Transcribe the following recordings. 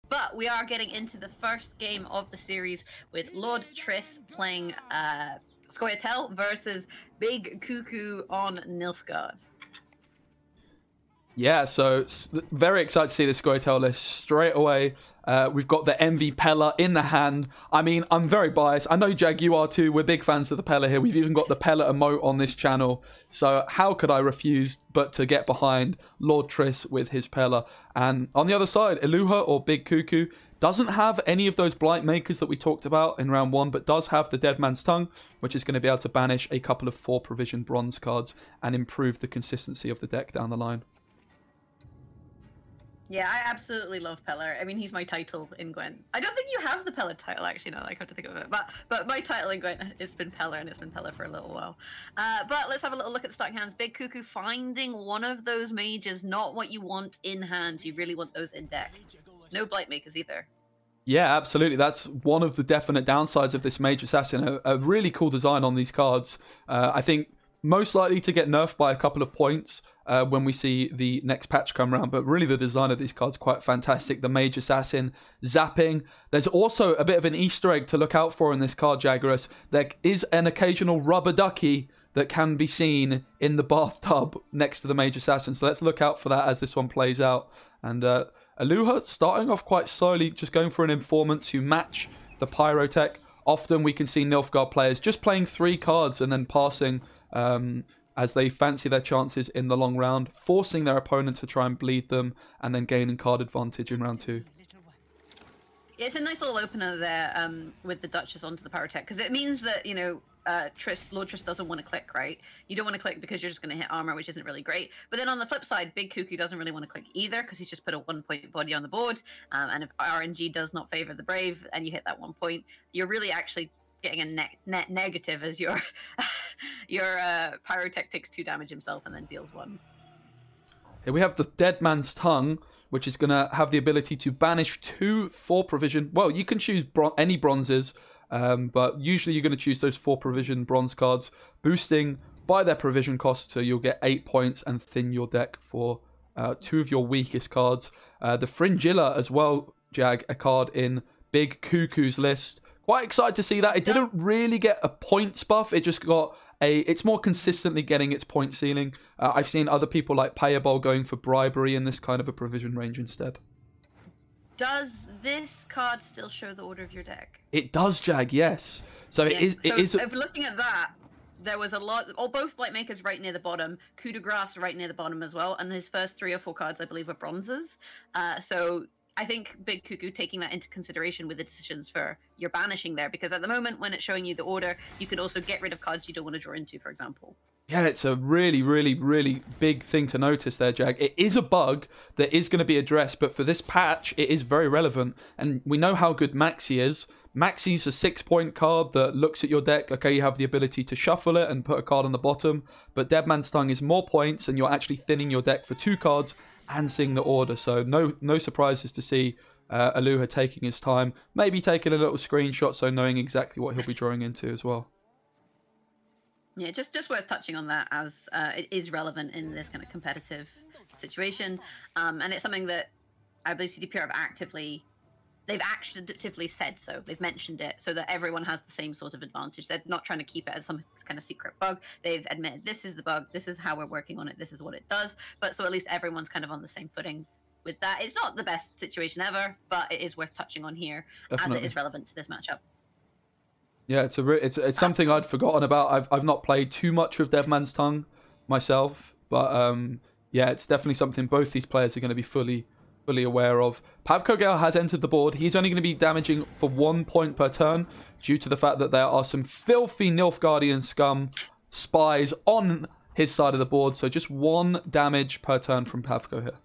But we are getting into the first game of the series with Lord Triss playing Scoia'tael versus Big Cuckoo on Nilfgaard. Yeah, so very excited to see the Scoia'tael list straight away. We've got the MV Pella in the hand. I mean, I'm very biased. I know, Jag, you are too. We're big fans of the Pella here. We've even got the Pella emote on this channel. So how could I refuse but to get behind Lord Triss with his Pella? And on the other side, Iluha or Big Cuckoo doesn't have any of those blight makers that we talked about in round 1, but does have the Dead Man's Tongue, which is going to be able to banish a couple of 4 provision bronze cards and improve the consistency of the deck down the line. Yeah, I absolutely love Pella. I mean, he's my title in Gwent. I don't think you have the Pella title, actually, now that I come to think of it. But my title in Gwent, it's been Pella, and it's been Pella for a little while. But let's have a little look at the starting hands. Big Cuckoo finding one of those mages, not what you want in hand. You really want those in deck. No blight makers either. Yeah, absolutely. That's one of the definite downsides of this Mage Assassin. A really cool design on these cards. I think most likely to get nerfed by a couple of points when we see the next patch come around. But really the design of these cards is quite fantastic. The Mage Assassin zapping. There's also a bit of an Easter egg to look out for in this card, Jaggerus. There is an occasional rubber ducky that can be seen in the bathtub next to the Mage Assassin. So let's look out for that as this one plays out. And Iluha starting off quite slowly, just going for an informant to match the Pyrotech. Often we can see Nilfgaard players just playing 3 cards and then passing as they fancy their chances in the long round, forcing their opponent to try and bleed them and then gaining card advantage in round 2. Yeah, it's a nice little opener there with the Duchess onto the Pyrotech, because it means that, you know, Lord Triss doesn't want to click, right? You don't want to click because you're just going to hit armor, which isn't really great. But then on the flip side, Big Cuckoo doesn't really want to click either, because he's just put a 1-point body on the board. And if RNG does not favor the Brave and you hit that 1 point, you're really actually getting a net negative as your Pyrotech takes 2 damage himself and then deals 1. Here we have the Dead Man's Tongue, which is going to have the ability to banish 2 4 provision. Well, you can choose any bronzes, but usually you're going to choose those 4 provision bronze cards, boosting by their provision cost, so you'll get 8 points and thin your deck for 2 of your weakest cards. The Fringilla as well, Jag, a card in Big Cuckoo's list. Quite excited to see that. It didn't really get a points buff. It just got it's more consistently getting its point ceiling. I've seen other people like Payable going for bribery in this kind of a provision range instead. Does this card still show the order of your deck? It does, Jag, yes. So yeah. it is. If looking at that, there was a lot. Both Blight Makers right near the bottom, Coup de Grace right near the bottom as well, and his first 3 or 4 cards, I believe, were bronzes. So I think Big Cuckoo taking that into consideration with the decisions for your banishing there, because at the moment when it's showing you the order, you could also get rid of cards you don't want to draw into, for example. Yeah, it's a really, really, really big thing to notice there, Jag. It is a bug that is going to be addressed, but for this patch, it is very relevant. And we know how good Maxi is. Maxi's a 6-point card that looks at your deck. Okay, you have the ability to shuffle it and put a card on the bottom, but Dead Man's Tongue is more points, and you're actually thinning your deck for 2 cards and seeing the order. So no surprises to see Iluha taking his time, maybe taking a little screenshot so knowing exactly what he'll be drawing into as well. Yeah, just worth touching on that, as it is relevant in this kind of competitive situation, and it's something that I believe CDPR have actively said so. They've mentioned it so that everyone has the same sort of advantage. They're not trying to keep it as some kind of secret bug. They've admitted this is the bug, this is how we're working on it, this is what it does. But so at least everyone's kind of on the same footing with that. It's not the best situation ever, but it is worth touching on here. Definitely. As it is relevant to this matchup. Yeah, it's something I'd forgotten about. I've not played too much with Dead Man's Tongue myself, but yeah, it's definitely something both these players are going to be fully aware of. Pavkogel has entered the board. He's only going to be damaging for 1 point per turn due to the fact that there are some filthy Nilfgaardian scum spies on his side of the board. So just 1 damage per turn from Pavko here.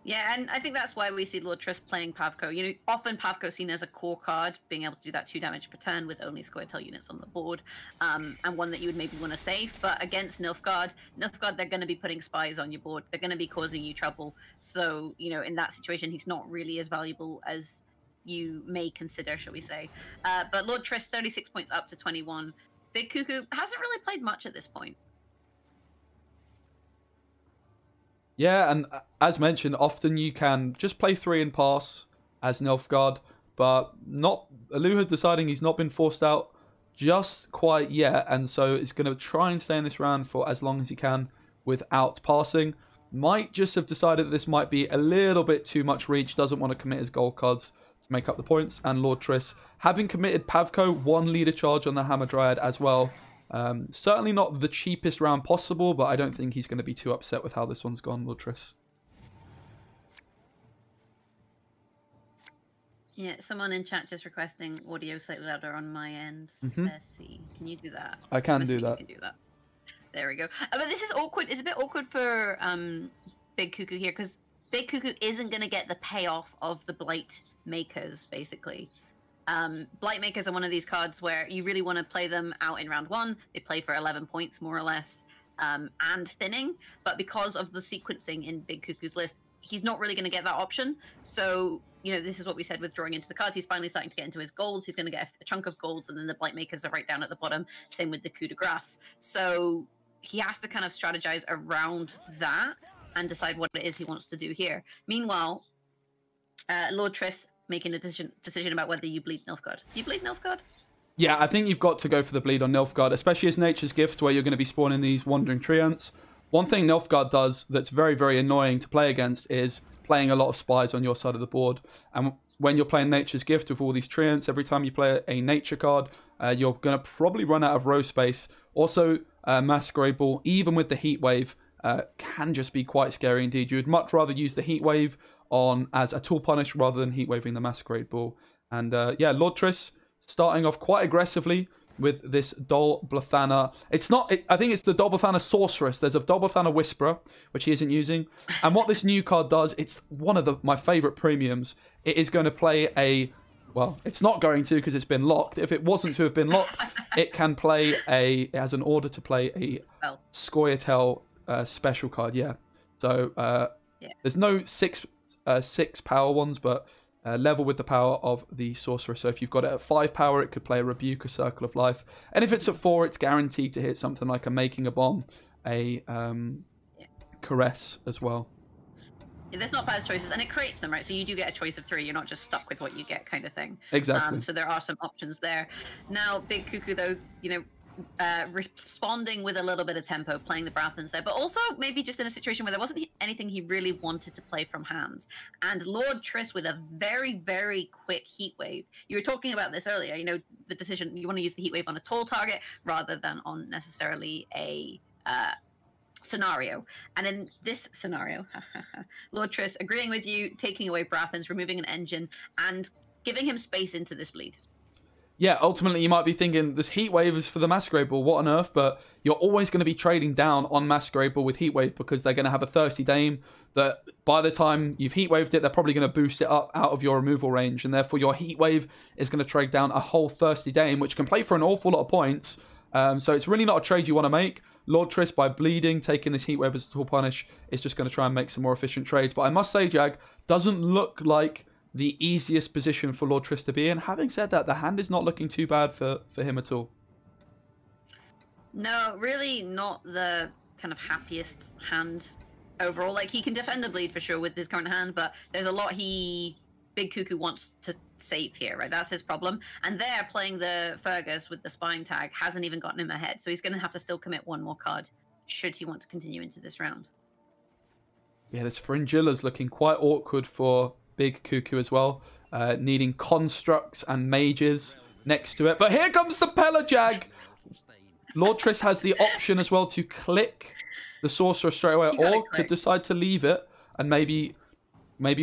Yeah, and I think that's why we see Lord Triss playing Pavko. You know, often Pavko's seen as a core card, being able to do that 2 damage per turn with only Scoia'tael units on the board, and one that you would maybe want to save. But against Nilfgaard, they're going to be putting spies on your board. They're going to be causing you trouble. So, you know, in that situation, he's not really as valuable as you may consider, shall we say. But Lord Triss, 36 points up to 21. Big Cuckoo hasn't really played much at this point. Yeah, and as mentioned, often you can just play 3 and pass as Nilfgaard, but not Aluha deciding he's not been forced out just quite yet, and so is going to try and stay in this round for as long as he can without passing. Might just have decided that this might be a little bit too much reach, doesn't want to commit his gold cards to make up the points, and Lord Triss, having committed Pavko, 1 leader charge on the Hammer Dryad as well. Certainly not the cheapest round possible, but I don't think he's going to be too upset with how this one's gone, Lord Triss. Yeah, someone in chat just requesting audio slightly louder on my end. Bessie, can you do that? I can do that. You can do that. There we go. But this is awkward. It's a bit awkward for Big Cuckoo here, because Big Cuckoo isn't going to get the payoff of the Blight Makers, basically. Blight Makers are one of these cards where you really want to play them out in round 1. They play for 11 points, more or less, and thinning. But because of the sequencing in Big Cuckoo's list, he's not really going to get that option. So, you know, this is what we said with drawing into the cards. He's finally starting to get into his golds. He's going to get a chunk of golds, and then the Blight Makers are right down at the bottom. Same with the Coup de Grace. So he has to kind of strategize around that and decide what it is he wants to do here. Meanwhile, Lord Triss making a decision about whether you bleed Nilfgaard. Do you bleed Nilfgaard? Yeah, I think you've got to go for the bleed on Nilfgaard, especially as Nature's Gift, where you're going to be spawning these Wandering Treants. One thing Nilfgaard does that's very, very annoying to play against is playing a lot of spies on your side of the board. And when you're playing Nature's Gift with all these Treants, every time you play a nature card, you're going to probably run out of row space. Also, Masquerade Ball, even with the Heat Wave, can just be quite scary indeed. You would much rather use the Heat Wave on as a tool punish rather than Heat Waving the Masquerade Ball. And yeah, Lord Triss starting off quite aggressively with this Dol Blathana. It's not, I think it's the Dol Blathana Sorceress. There's a Dol Blathana Whisperer, which he isn't using. And what this new card does, it's one of my favourite premiums. It is going to play a, well, it's not going to because it's been locked. If it wasn't to have been locked, it can play a, it has an order to play a Scoia'tael special card, yeah. So there's no six power ones, but level with the power of the sorcerer. So if you've got it at 5 power, it could play a Rebuke, a Circle of Life. And if it's at 4, it's guaranteed to hit something like a Making a Bomb, a Caress as well. Yeah, there's not bad choices, and it creates them, right? So you do get a choice of 3. You're not just stuck with what you get, kind of thing. Exactly. So there are some options there. Now, Big Cuckoo, though, you know, responding with a little bit of tempo, playing the Brathens there, but also maybe just in a situation where there wasn't anything he really wanted to play from hand. And Lord Triss with a very, very quick Heat Wave. You were talking about this earlier, you know, the decision, you want to use the Heat Wave on a tall target rather than on necessarily a scenario. And in this scenario, Lord Triss agreeing with you, taking away Brathens, removing an engine, and giving him space into this bleed. Yeah, ultimately you might be thinking, this Heat Wave is for the Masquerade Ball, what on earth? But you're always going to be trading down on Masquerade Ball with Heat Wave because they're going to have a Thirsty Dame that by the time you've Heat Waved it, they're probably going to boost it up out of your removal range. And therefore your Heat Wave is going to trade down a whole Thirsty Dame, which can play for an awful lot of points. So it's really not a trade you want to make. Lord Triss, by bleeding, taking this Heat Wave as a tool punish, is just going to try and make some more efficient trades. But I must say, Jag, doesn't look like the easiest position for Lord Triss to be in. Having said that, the hand is not looking too bad for him at all. No, really not the kind of happiest hand overall. Like, he can defend a bleed for sure with his current hand, but there's a lot Big Cuckoo wants to save here, right? That's his problem. And there, playing the Fergus with the Spine tag hasn't even gotten him ahead, so he's going to have to still commit one more card should he want to continue into this round. Yeah, this Fringilla's looking quite awkward for Big Cuckoo as well, needing constructs and mages next to it. But here comes the Pelajag. Lord Triss has the option as well to click the sorcerer straight away, or could decide to leave it and maybe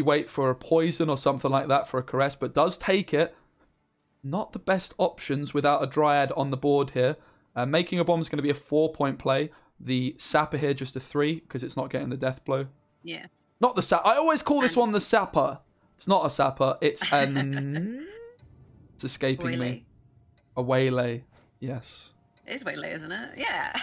wait for a poison or something like that for a caress, but does take it. Not the best options without a Dryad on the board here. Making a Bomb is going to be a 4-point play. The Sapper here just a 3 because it's not getting the death blow. Yeah. Not the Sapper. I always call this one the Sapper. It's not a Sapper. It's an... It's escaping me. A Waylay. Yes. It is Waylay, isn't it? Yeah.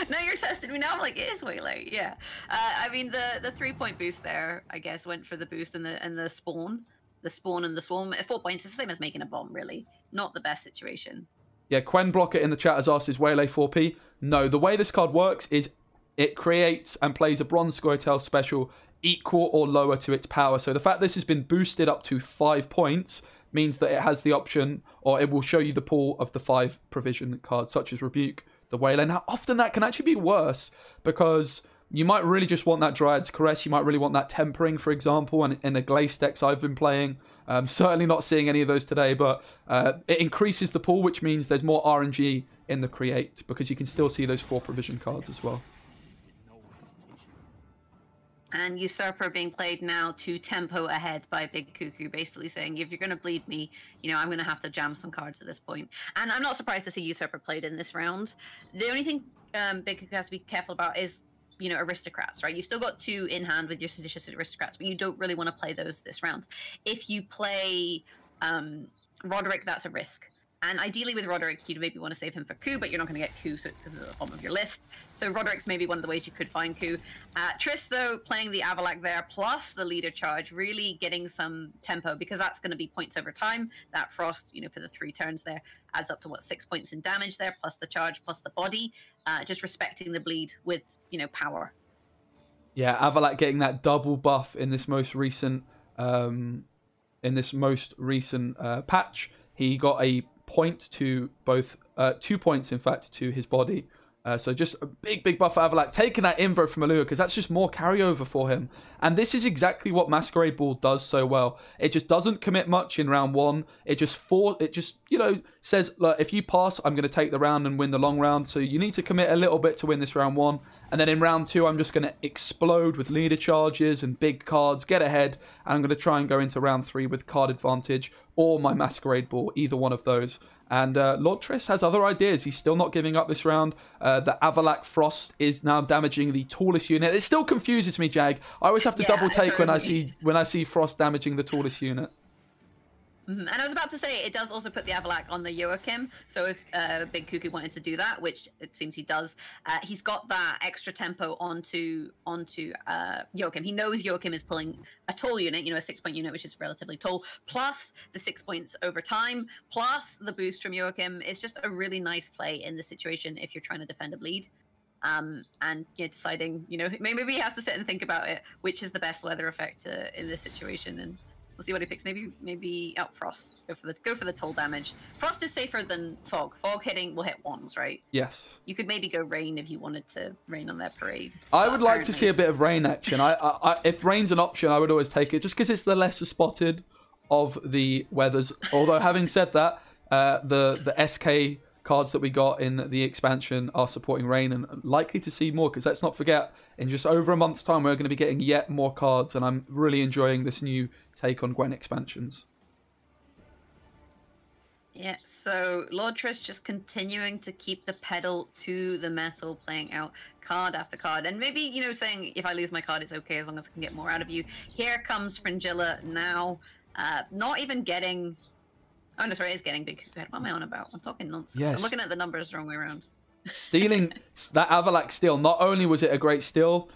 No, you're testing me now. I'm like, it is Waylay. Yeah. I mean, the 3-point boost there, I guess, went for the boost and the spawn. The spawn and the swarm. 4 points is the same as making a bomb, really. Not the best situation. Yeah, Quen Blocker in the chat has asked, is Waylay 4p? No, the way this card works is it creates and plays a Bronze Scoia'tael special equal or lower to its power. So the fact this has been boosted up to 5 points means that it has the option, or it will show you the pool of the 5 provision cards, such as Rebuke, the Wailer. Now, often that can actually be worse, because you might really just want that Dryad's Caress, you might really want that Tempering, for example, and in the Glace decks I've been playing. Certainly not seeing any of those today, but it increases the pool, which means there's more RNG in the Create, because you can still see those 4 provision cards as well. And Usurper being played now 2 tempo ahead by Big Cuckoo, basically saying, if you're going to bleed me, you know, I'm going to have to jam some cards at this point. And I'm not surprised to see Usurper played in this round. The only thing Big Cuckoo has to be careful about is, you know, Aristocrats, right? You've still got 2 in hand with your Seditious Aristocrats, but you don't really want to play those this round. If you play Roderick, that's a risk. And ideally with Roderick, you'd maybe want to save him for Coup, but you're not going to get Coup, so it's because of the bottom of your list. So Roderick's maybe one of the ways you could find Coup. Triss, though, playing the Avalac there, plus the leader charge, really getting some tempo, because that's going to be points over time. That Frost, you know, for the 3 turns there, adds up to, what, 6 points in damage there, plus the charge, plus the body. Just respecting the bleed with, you know, power. Yeah, Avalac getting that double buff in this most recent patch. He got a point to both 2 points, in fact, to his body. So just a big buff for Avalac, taking that invo from Alua, because that's just more carryover for him. And this is exactly what Masquerade Ball does so well. It just doesn't commit much in round 1. It just you know, says, look, if you pass, I'm going to take the round and win the long round. So you need to commit a little bit to win this round 1. And then in round 2, I'm just going to explode with leader charges and big cards, get ahead. And I'm going to try and go into round 3 with card advantage or my Masquerade Ball, either one of those. And Lord Triss has other ideas. He's still not giving up this round. The Avalac Frost is now damaging the tallest unit. It still confuses me, Jag. I always have to double take when I see Frost damaging the tallest unit. And I was about to say, it does also put the Avalac on the Joachim. So if Big Cuckoo wanted to do that, which it seems he does, he's got that extra tempo onto Joachim. He knows Joachim is pulling a tall unit, you know, a 6-point unit, which is relatively tall, plus the 6 points over time, plus the boost from Joachim. It's just a really nice play in this situation if you're trying to defend a bleed. And you know, deciding, you know, maybe he has to sit and think about it, which is the best weather effect in this situation. And we'll see what he picks. Maybe Frost. Go for the toll damage. Frost is safer than Fog. Fog hitting will hit ones, right? Yes. You could maybe go Rain if you wanted to Rain on their parade. I would like to see a bit of Rain action. If Rain's an option, I would always take it, just because it's the lesser spotted of the weathers. Although having said that, the SK cards that we got in the expansion are supporting Rain, and likely to see more, because let's not forget, in just over a month's time, we're going to be getting yet more cards, and I'm really enjoying this new take on Gwent expansions. Yeah, so Lord Triss just continuing to keep the pedal to the metal, playing out card after card, and maybe, you know, saying, if I lose my card, it's okay, as long as I can get more out of you. Here comes Fringilla now, not even getting... Oh, no, sorry, it is getting Big Cuckoo. What am I on about? I'm talking nonsense. Yes. I'm looking at the numbers the wrong way around. Stealing that Avalac steal, not only was it a great steal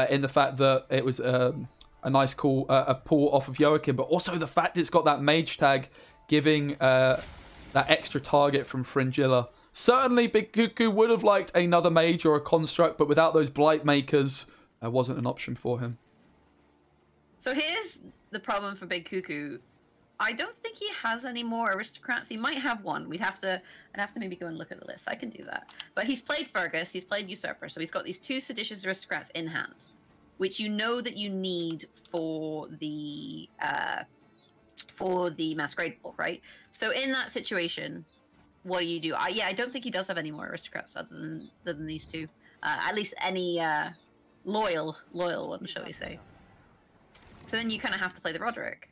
in the fact that it was a nice call, a pull off of Joachim, but also the fact it's got that mage tag giving that extra target from Fringilla. Certainly Big Cuckoo would have liked another mage or a construct, but without those blight makers, wasn't an option for him. So here's the problem for Big Cuckoo. I don't think he has any more aristocrats. He might have one. I'd have to maybe go and look at the list. I can do that. But he's played Fergus, he's played Usurper, so he's got these 2 seditious aristocrats in hand, which you know that you need for the Masquerade Ball, right? So in that situation, what do you do? I don't think he does have any more aristocrats other than these 2. At least any loyal ones, shall we say. So then you kind of have to play the Roderick.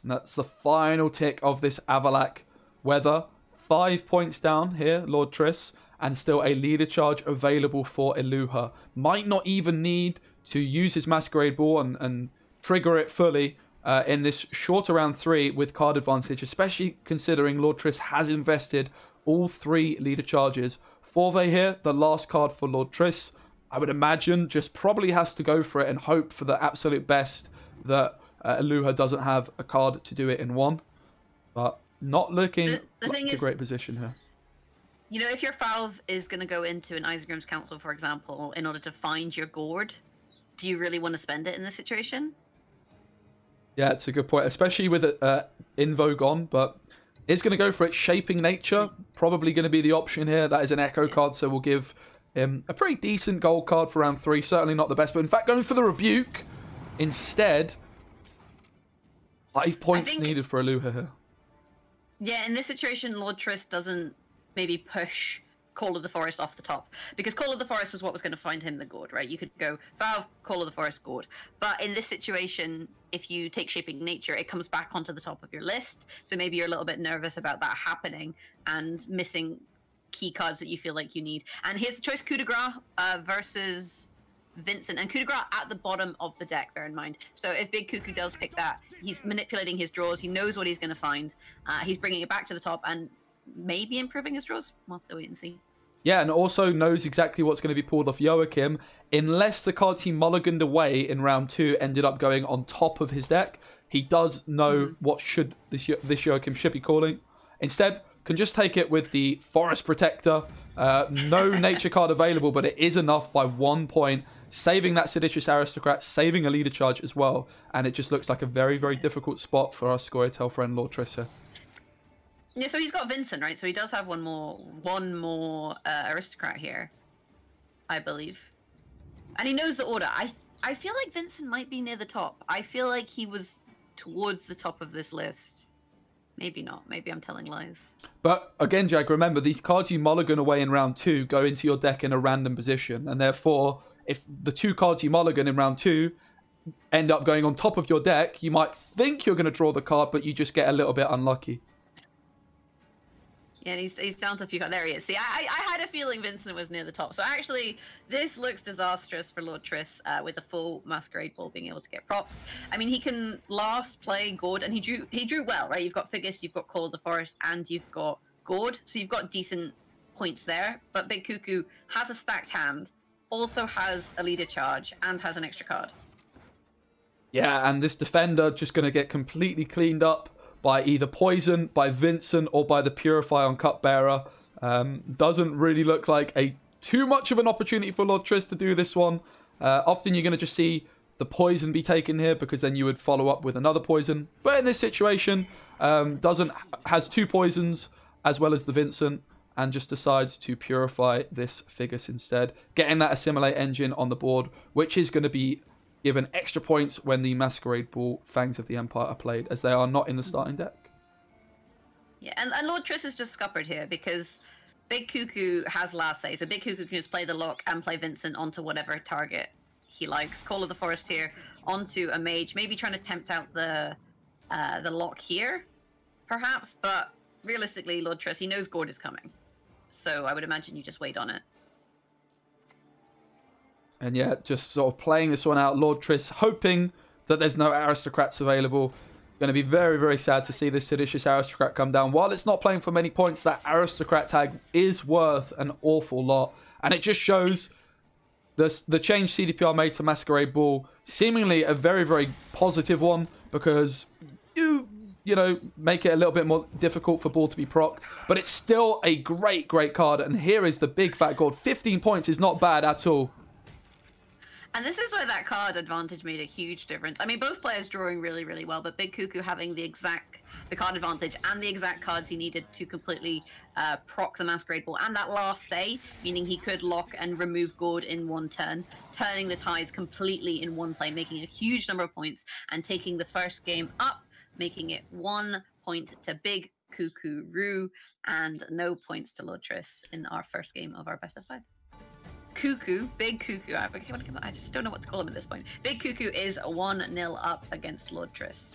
And that's the final tick of this Avalac weather. 5 points down here, Lord Triss, and still a leader charge available for Eluha. Might not even need to use his Masquerade Ball and trigger it fully in this shorter round 3 with card advantage, especially considering Lord Triss has invested all 3 leader charges. Forve here, the last card for Lord Triss, I would imagine just probably has to go for it and hope for the absolute best that Eluha doesn't have a card to do it in one, but not looking like a great position here. You know, if your Valve is going to go into an Isengrim's Council, for example, in order to find your gourd, do you really want to spend it in this situation? Yeah, it's a good point, especially with it Invo gone, but it's going to go for it. Shaping Nature, probably going to be the option here. That is an Echo card, so we'll give him a pretty decent gold card for round 3. Certainly not the best, but in fact, going for the Rebuke instead. 5 points needed for Aluha here. Yeah, in this situation, Lord Triss doesn't maybe push Call of the Forest off the top, because Call of the Forest was what was going to find him the gourd, right? You could go Valve, Call of the Forest, gourd. But in this situation, if you take Shaping Nature, it comes back onto the top of your list. So maybe you're a little bit nervous about that happening and missing key cards that you feel like you need. And here's the choice: Coup de Grace versus Vincent. And Coup de Grace at the bottom of the deck, bear in mind. So if Big Cuckoo does pick that, he's manipulating his draws. He knows what he's going to find. He's bringing it back to the top and maybe improving his draws. We'll have to wait and see. Yeah, and also knows exactly what's going to be pulled off Joachim, unless the cards he mulliganed away in round 2 ended up going on top of his deck. He does know what should this Joachim should be calling. Instead, can just take it with the Forest Protector. No nature card available, but it is enough by 1 point, saving that Seditious Aristocrat, saving a leader charge as well. And it just looks like a very, very difficult spot for our Scoia'tael friend Lord Triss. Yeah, so he's got Vincent, right? So he does have one more aristocrat here, I believe. And he knows the order. I feel like Vincent might be near the top. I feel like he was towards the top of this list. Maybe not. Maybe I'm telling lies. But again, Jag, remember, these cards you mulligan away in round 2 go into your deck in a random position. And therefore, if the 2 cards you mulligan in round 2 end up going on top of your deck, you might think you're going to draw the card, but you just get a little bit unlucky. Yeah, and he's down to a few cards. There he is. See, I had a feeling Vincent was near the top. So actually, this looks disastrous for Lord Triss with a full Masquerade Ball being able to get propped. I mean, he can last play Gourd, and he drew well, right? You've got Figgis, you've got Call of the Forest, and you've got Gourd. So you've got decent points there. But Big Cuckoo has a stacked hand, also has a leader charge, and has an extra card. Yeah, and this defender just going to get completely cleaned up by either Poison, by Vincent, or by the Purify on Cupbearer. Doesn't really look like too much of an opportunity for Lord Triss to do this one. Often you're going to just see the Poison be taken here, because then you would follow up with another Poison. But in this situation, has 2 Poisons, as well as the Vincent, and just decides to Purify this Figgis instead, getting that Assimilate engine on the board, which is going to be given extra points when the Masquerade Ball Fangs of the Empire are played, as they are not in the starting deck. Yeah, and Lord Triss is just scuppered here, because Big Cuckoo has last say. So Big Cuckoo can just play the lock and play Vincent onto whatever target he likes. Call of the Forest here onto a mage, maybe trying to tempt out the lock here, perhaps. But realistically, Lord Triss, he knows Gourd is coming. So I would imagine you just wait on it. And yeah, just sort of playing this one out. Lord Triss hoping that there's no aristocrats available. Going to be very, very sad to see this Seditious Aristocrat come down. While it's not playing for many points, that aristocrat tag is worth an awful lot. And it just shows the change CDPR made to Masquerade Ball, seemingly a very, very positive one, because you know, make it a little bit more difficult for Ball to be procced. But it's still a great, great card. And here is the big fat gold. 15 points is not bad at all. And this is where that card advantage made a huge difference. I mean, both players drawing really, really well, but Big Cuckoo having the card advantage and the exact cards he needed to completely proc the Masquerade Ball. And that last say, meaning he could lock and remove Gourd in one turn, turning the ties completely in one play, making a huge number of points and taking the first game up, making it 1 point to Big Cuckoo Roo and no points to Lord Triss in our first game of our best of 5. Cuckoo, Big Cuckoo, I just don't know what to call him at this point. Big Cuckoo is 1-0 up against Lord Triss.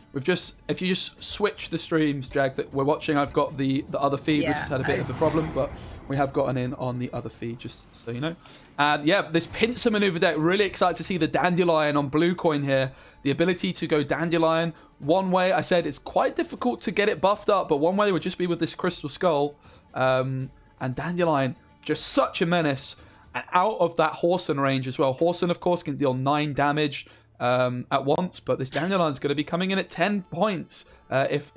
If you just switch the streams, Jag, that we're watching, I've got the other feed, which has had a bit of a problem, but we have gotten in on the other feed, just so you know. And yeah, this pincer maneuver deck, really excited to see the Dandelion on blue coin here. The ability to go Dandelion. One way, I said it's quite difficult to get it buffed up, but one way would just be with this Crystal Skull. And Dandelion, just such a menace. Out of that Whoreson range as well. Whoreson, of course, can deal 9 damage at once, but this Dandelion's going to be coming in at 10 points if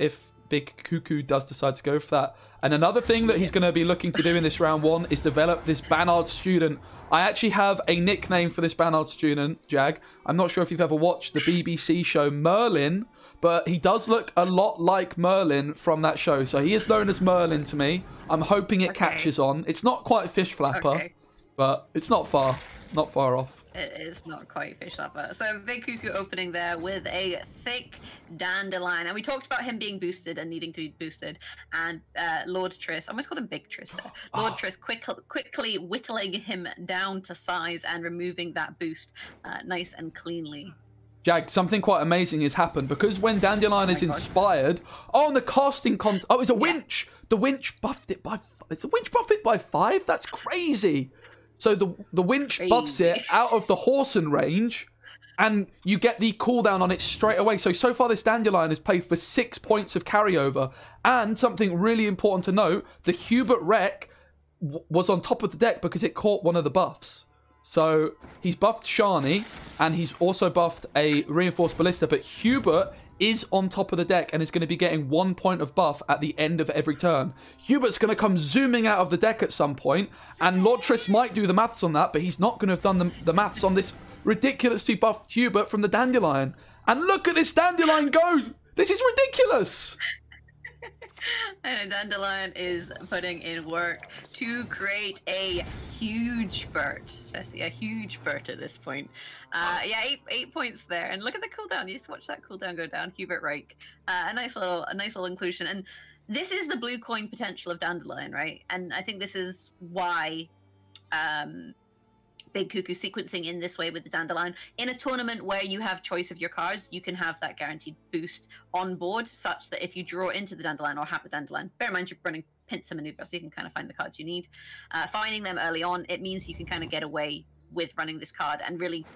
Big Cuckoo does decide to go for that. And another thing that he's going to be looking to do in this round 1 is develop this Bannard student. I actually have a nickname for this Bannard student, Jag. I'm not sure if you've ever watched the BBC show Merlin, but he does look a lot like Merlin from that show. So he is known as Merlin to me. I'm hoping it catches on. It's not quite Fish Flapper, but it's not far off. It is not quite Fish Flapper. So Big Cuckoo opening there with a thick Dandelion. And we talked about him being boosted and needing to be boosted. And Lord Triss, I almost called him Big Triss there. Lord Triss quickly whittling him down to size and removing that boost nice and cleanly. Jag, something quite amazing has happened because when Dandelion is inspired, and the casting it's a winch. The winch buffed it by. It's a winch buffed it by 5. That's crazy. So the winch buffs it out of the Horson range, and you get the cooldown on it straight away. So far this Dandelion has played for 6 points of carryover. And something really important to note, the Hubert Wreck was on top of the deck because it caught one of the buffs. So he's buffed Shani, and he's also buffed a Reinforced Ballista, but Hubert is on top of the deck and is going to be getting 1 point of buff at the end of every turn. Hubert's going to come zooming out of the deck at some point, and Lord Triss might do the maths on that, but he's not going to have done the maths on this ridiculously buffed Hubert from the Dandelion. And look at this Dandelion go! This is ridiculous! And Dandelion is putting in work to create a huge Burt, especially a huge Burt at this point. Yeah, eight points there, and look at the cooldown. You just watch that cooldown go down. Hubert Reich, a nice little inclusion, and this is the blue coin potential of Dandelion, right? And I think this is why Big Cuckoo sequencing in this way with the Dandelion. In a tournament where you have choice of your cards, you can have that guaranteed boost on board, such that if you draw into the Dandelion or have the Dandelion, bear in mind you're running pincer maneuver, so you can kind of find the cards you need. Finding them early on, it means you can kind of get away with running this card and really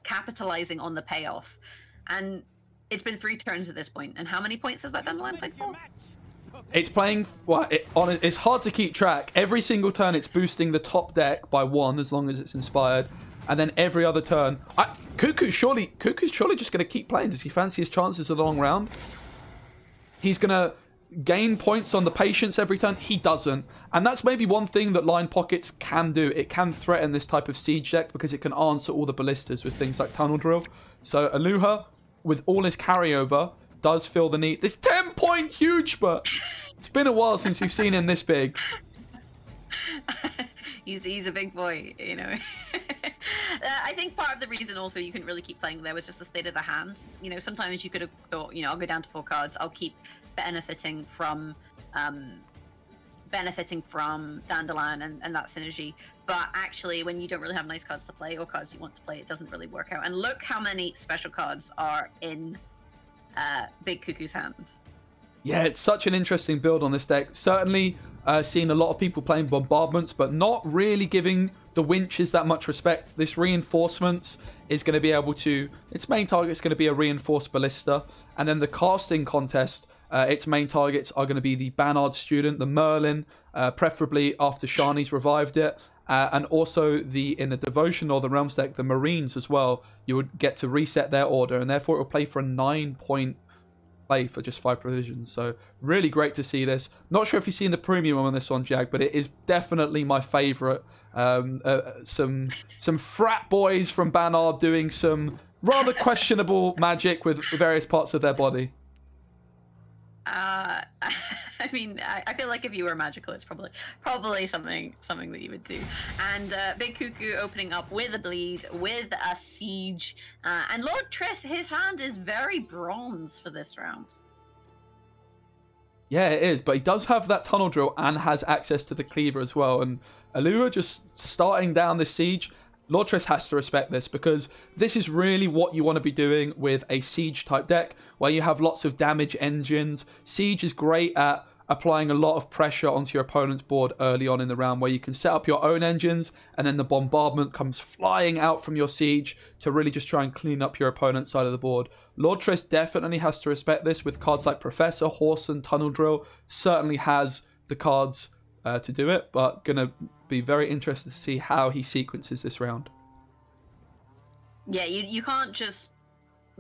capitalizing on the payoff. And it's been 3 turns at this point, and how many points has that Dandelion played for? It's playing. Well, it's hard to keep track. Every single turn, it's boosting the top deck by 1 as long as it's inspired, and then every other turn, Cuckoo's surely just going to keep playing. Does he fancy his chances of the long round? He's going to gain points on the patience every turn. He doesn't, and that's maybe one thing that Line Pockets can do. It can threaten this type of siege deck because it can answer all the ballistas with things like Tunnel Drill. So Aluha, with all his carryover, does feel the need. This 10-point huge, but it's been a while since you've seen him this big. He's a big boy, you know. I think part of the reason also you couldn't really keep playing there was just the state of the hand. You know, sometimes you could have thought, you know, I'll go down to 4 cards. I'll keep benefiting from Dandelion and that synergy. But actually, when you don't really have nice cards to play or cards you want to play, it doesn't really work out. And look how many special cards are in Big Cuckoo's hand. Yeah, it's such an interesting build on this deck. Certainly seen a lot of people playing bombardments, but not really giving the winches that much respect. This reinforcements is going to be able to... Its main target is going to be a reinforced ballista. And then the casting contest, its main targets are going to be the Bannard student, the Merlin, preferably after Shani's revived it. And also in the Devotion or the Realms deck, the Marines as well. You would get to reset their order, and therefore it will play for a 9-point play for just 5 provisions. So really great to see this. Not sure if you've seen the premium on this one, Jag, but it is definitely my favourite. Some frat boys from Bannard doing some rather questionable magic with various parts of their body. I mean, I feel like if you were magical, it's probably something that you would do. And Big Cuckoo opening up with a bleed, with a siege, and Lord Triss, his hand is very bronze for this round. Yeah, it is, but he does have that tunnel drill and has access to the cleaver as well. And Allura just starting down this siege. Lord Triss has to respect this because this is really what you want to be doing with a siege type deck where you have lots of damage engines. Siege is great at applying a lot of pressure onto your opponent's board early on in the round where you can set up your own engines and then the bombardment comes flying out from your siege to really just try and clean up your opponent's side of the board. Lord Triss definitely has to respect this with cards like Professor, Horse and Tunnel Drill. Certainly has the cards to do it, but gonna be very interested to see how he sequences this round. Yeah, you can't just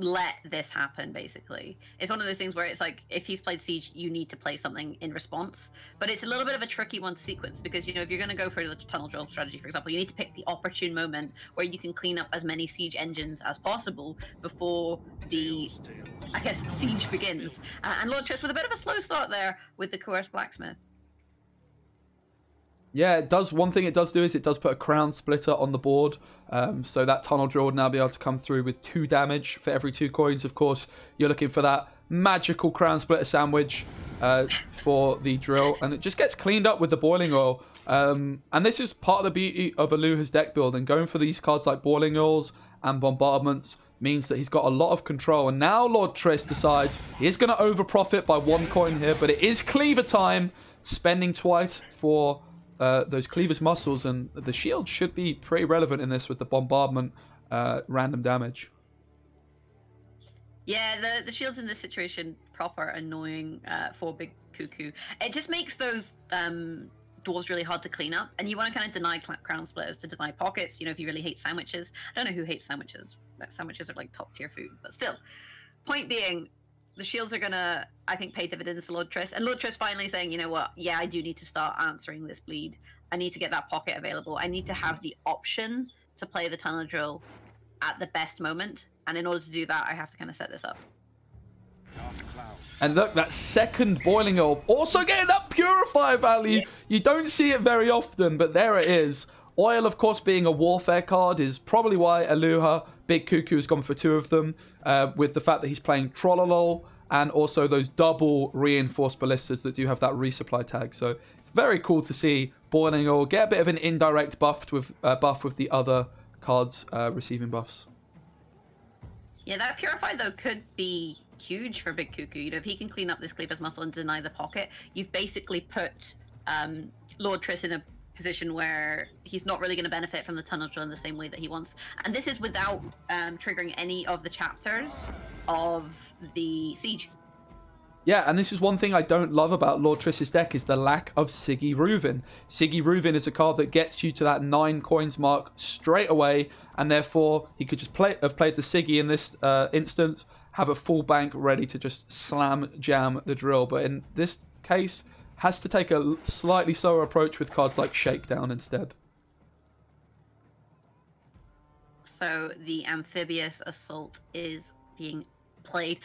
let this happen, basically. It's one of those things where it's like, if he's played Siege, you need to play something in response. But it's a little bit of a tricky one to sequence, because, you know, if you're going to go for the tunnel drill strategy, for example, you need to pick the opportune moment where you can clean up as many Siege engines as possible before the, I guess, Siege begins. And Lord Triss with a bit of a slow start there with the Coerced Blacksmith. Yeah, it does. One thing it does do is it does put a crown splitter on the board. So that tunnel drill would now be able to come through with 2 damage for every 2 coins. Of course, you're looking for that magical crown splitter sandwich for the drill. And it just gets cleaned up with the boiling oil. And this is part of the beauty of Aluha's deck build. And going for these cards like boiling oils and bombardments means that he's got a lot of control. And now Lord Triss decides he is going to over profit by 1 coin here. But it is cleaver time, spending twice for those cleaver's muscles, and the shield should be pretty relevant in this with the bombardment random damage. Yeah, the shields in this situation proper annoying for Big Cuckoo. It just makes those dwarves really hard to clean up, and you want to kind of deny crown splitters to deny pockets, you know, if you really hate sandwiches. I don't know who hates sandwiches. Sandwiches are like top tier food, but still. Point being, the shields are going to, I think, pay dividends for Lord Triss. And Lord Triss finally saying, you know what, yeah, I do need to start answering this bleed. I need to get that pocket available. I need to have the option to play the tunnel drill at the best moment. And in order to do that, I have to kind of set this up. And look, that second boiling oil also getting that purifier value. Yeah. You don't see it very often, but there it is. Oil, of course, being a warfare card is probably why Aluha, Big Cuckoo, has gone for 2 of them, with the fact that he's playing Trollolol and also those double reinforced ballistas that do have that resupply tag. So it's very cool to see boiling oil get a bit of an indirect buff with the other cards receiving buffs. Yeah, that Purify, though, could be huge for Big Cuckoo. You know, if he can clean up this Cleaver's Muscle and deny the pocket, you've basically put Lord Triss in a position where he's not really going to benefit from the tunnel drill in the same way that he wants. And this is without triggering any of the chapters of the Siege. Yeah, and this is one thing I don't love about Lord Triss's deck is the lack of Siggy Reuven. Siggy Reuven is a card that gets you to that 9 coins mark straight away, and therefore he could just have played the Siggy in this instance, have a full bank ready to just slam jam the drill. But in this case, has to take a slightly slower approach with cards like Shakedown instead. So the Amphibious Assault is being played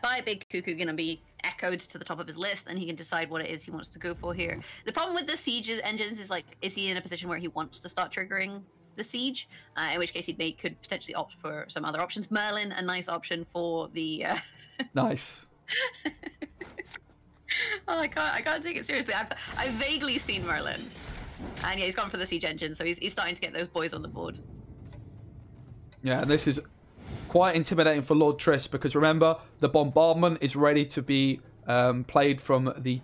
by Big Cuckoo, going to be echoed to the top of his list, and he can decide what it is he wants to go for here. The problem with the Siege engines is, like, is he in a position where he wants to start triggering the Siege? In which case he could potentially opt for some other options. Merlin, a nice option for the... Nice. Oh, I can't take it seriously. I've vaguely seen Merlin. And yeah, he's gone for the Siege engine, so he's starting to get those boys on the board. Yeah, and this is quite intimidating for Lord Triss, because remember, the bombardment is ready to be played from the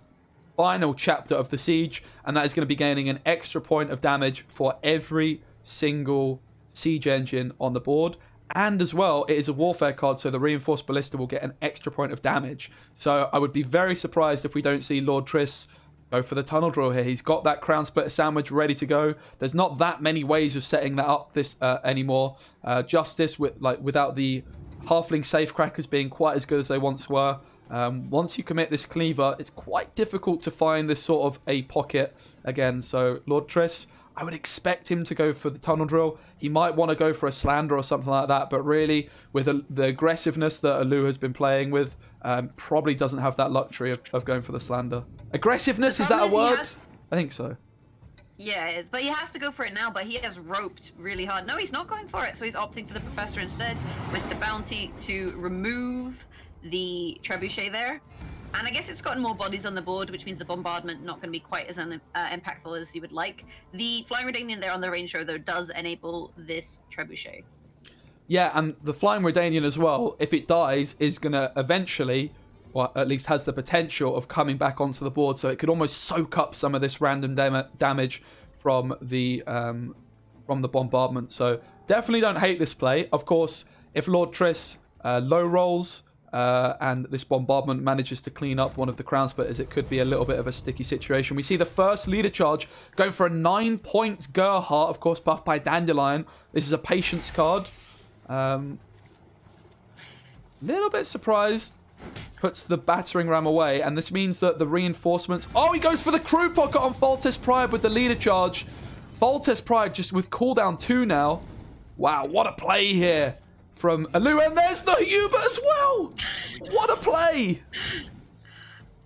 final chapter of the Siege, and that is going to be gaining an extra point of damage for every single Siege engine on the board. And as well, it is a warfare card, so the Reinforced Ballista will get an extra point of damage. So I would be very surprised if we don't see Lord Triss go for the tunnel drill here. He's got that crown splitter sandwich ready to go. There's not that many ways of setting that up this anymore. Justice, without the halfling safecrackers being quite as good as they once were. Once you commit this cleaver, it's quite difficult to find this sort of a pocket again. So Lord Triss, I would expect him to go for the tunnel drill. He might want to go for a slander or something like that, but really, with the aggressiveness that Alu has been playing with, probably doesn't have that luxury of going for the slander. Aggressiveness, is that a word? I think so. Yeah, it is. But he has to go for it now, but he has roped really hard. No, he's not going for it, so he's opting for the Professor instead, with the bounty to remove the Trebuchet there. And I guess it's gotten more bodies on the board, which means the bombardment not going to be quite as impactful as you would like. The Flying Redanian there on the range row, though, does enable this Trebuchet. Yeah, and the Flying Redanian as well, if it dies, is going to eventually, or at least has the potential of coming back onto the board, so it could almost soak up some of this random damage from the bombardment. So definitely don't hate this play. Of course, if Lord Triss low rolls, and this bombardment manages to clean up one of the crown splitters, it could be a little bit of a sticky situation. We see the first leader charge going for a 9-point Gerhardt, of course, buffed by Dandelion. This is a patience card. Little bit surprised. Puts the battering ram away, and this means that the reinforcements... Oh, he goes for the crew pocket on Foltest Pride with the leader charge. Foltest Pride just with cooldown 2 now. Wow, what a play here from Alu, and there's the Hubert as well. What a play.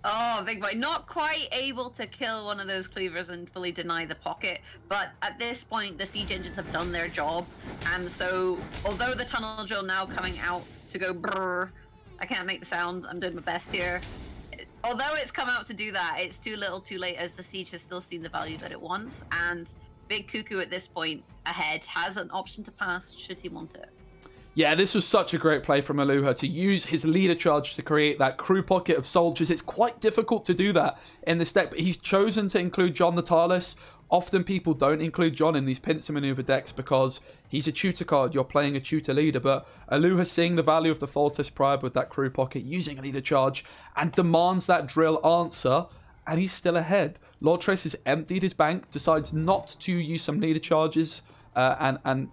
Oh, big boy. Not quite able to kill one of those cleavers and fully deny the pocket, but at this point, the siege engines have done their job, and so, although the tunnel drill now coming out to go brrr, I can't make the sound, I'm doing my best here. Although it's come out to do that, it's too little too late, as the siege has still seen the value that it wants, and Big Cuckoo at this point ahead has an option to pass should he want it. Yeah, this was such a great play from Aluha to use his leader charge to create that crew pocket of soldiers. It's quite difficult to do that in this deck, but he's chosen to include John the Tireless. Often people don't include John in these pincer maneuver decks because he's a tutor card. You're playing a tutor leader, but Aluha seeing the value of the Foltest Pride with that crew pocket, using a leader charge, and demands that drill answer, and he's still ahead. Lord Triss has emptied his bank, decides not to use some leader charges, and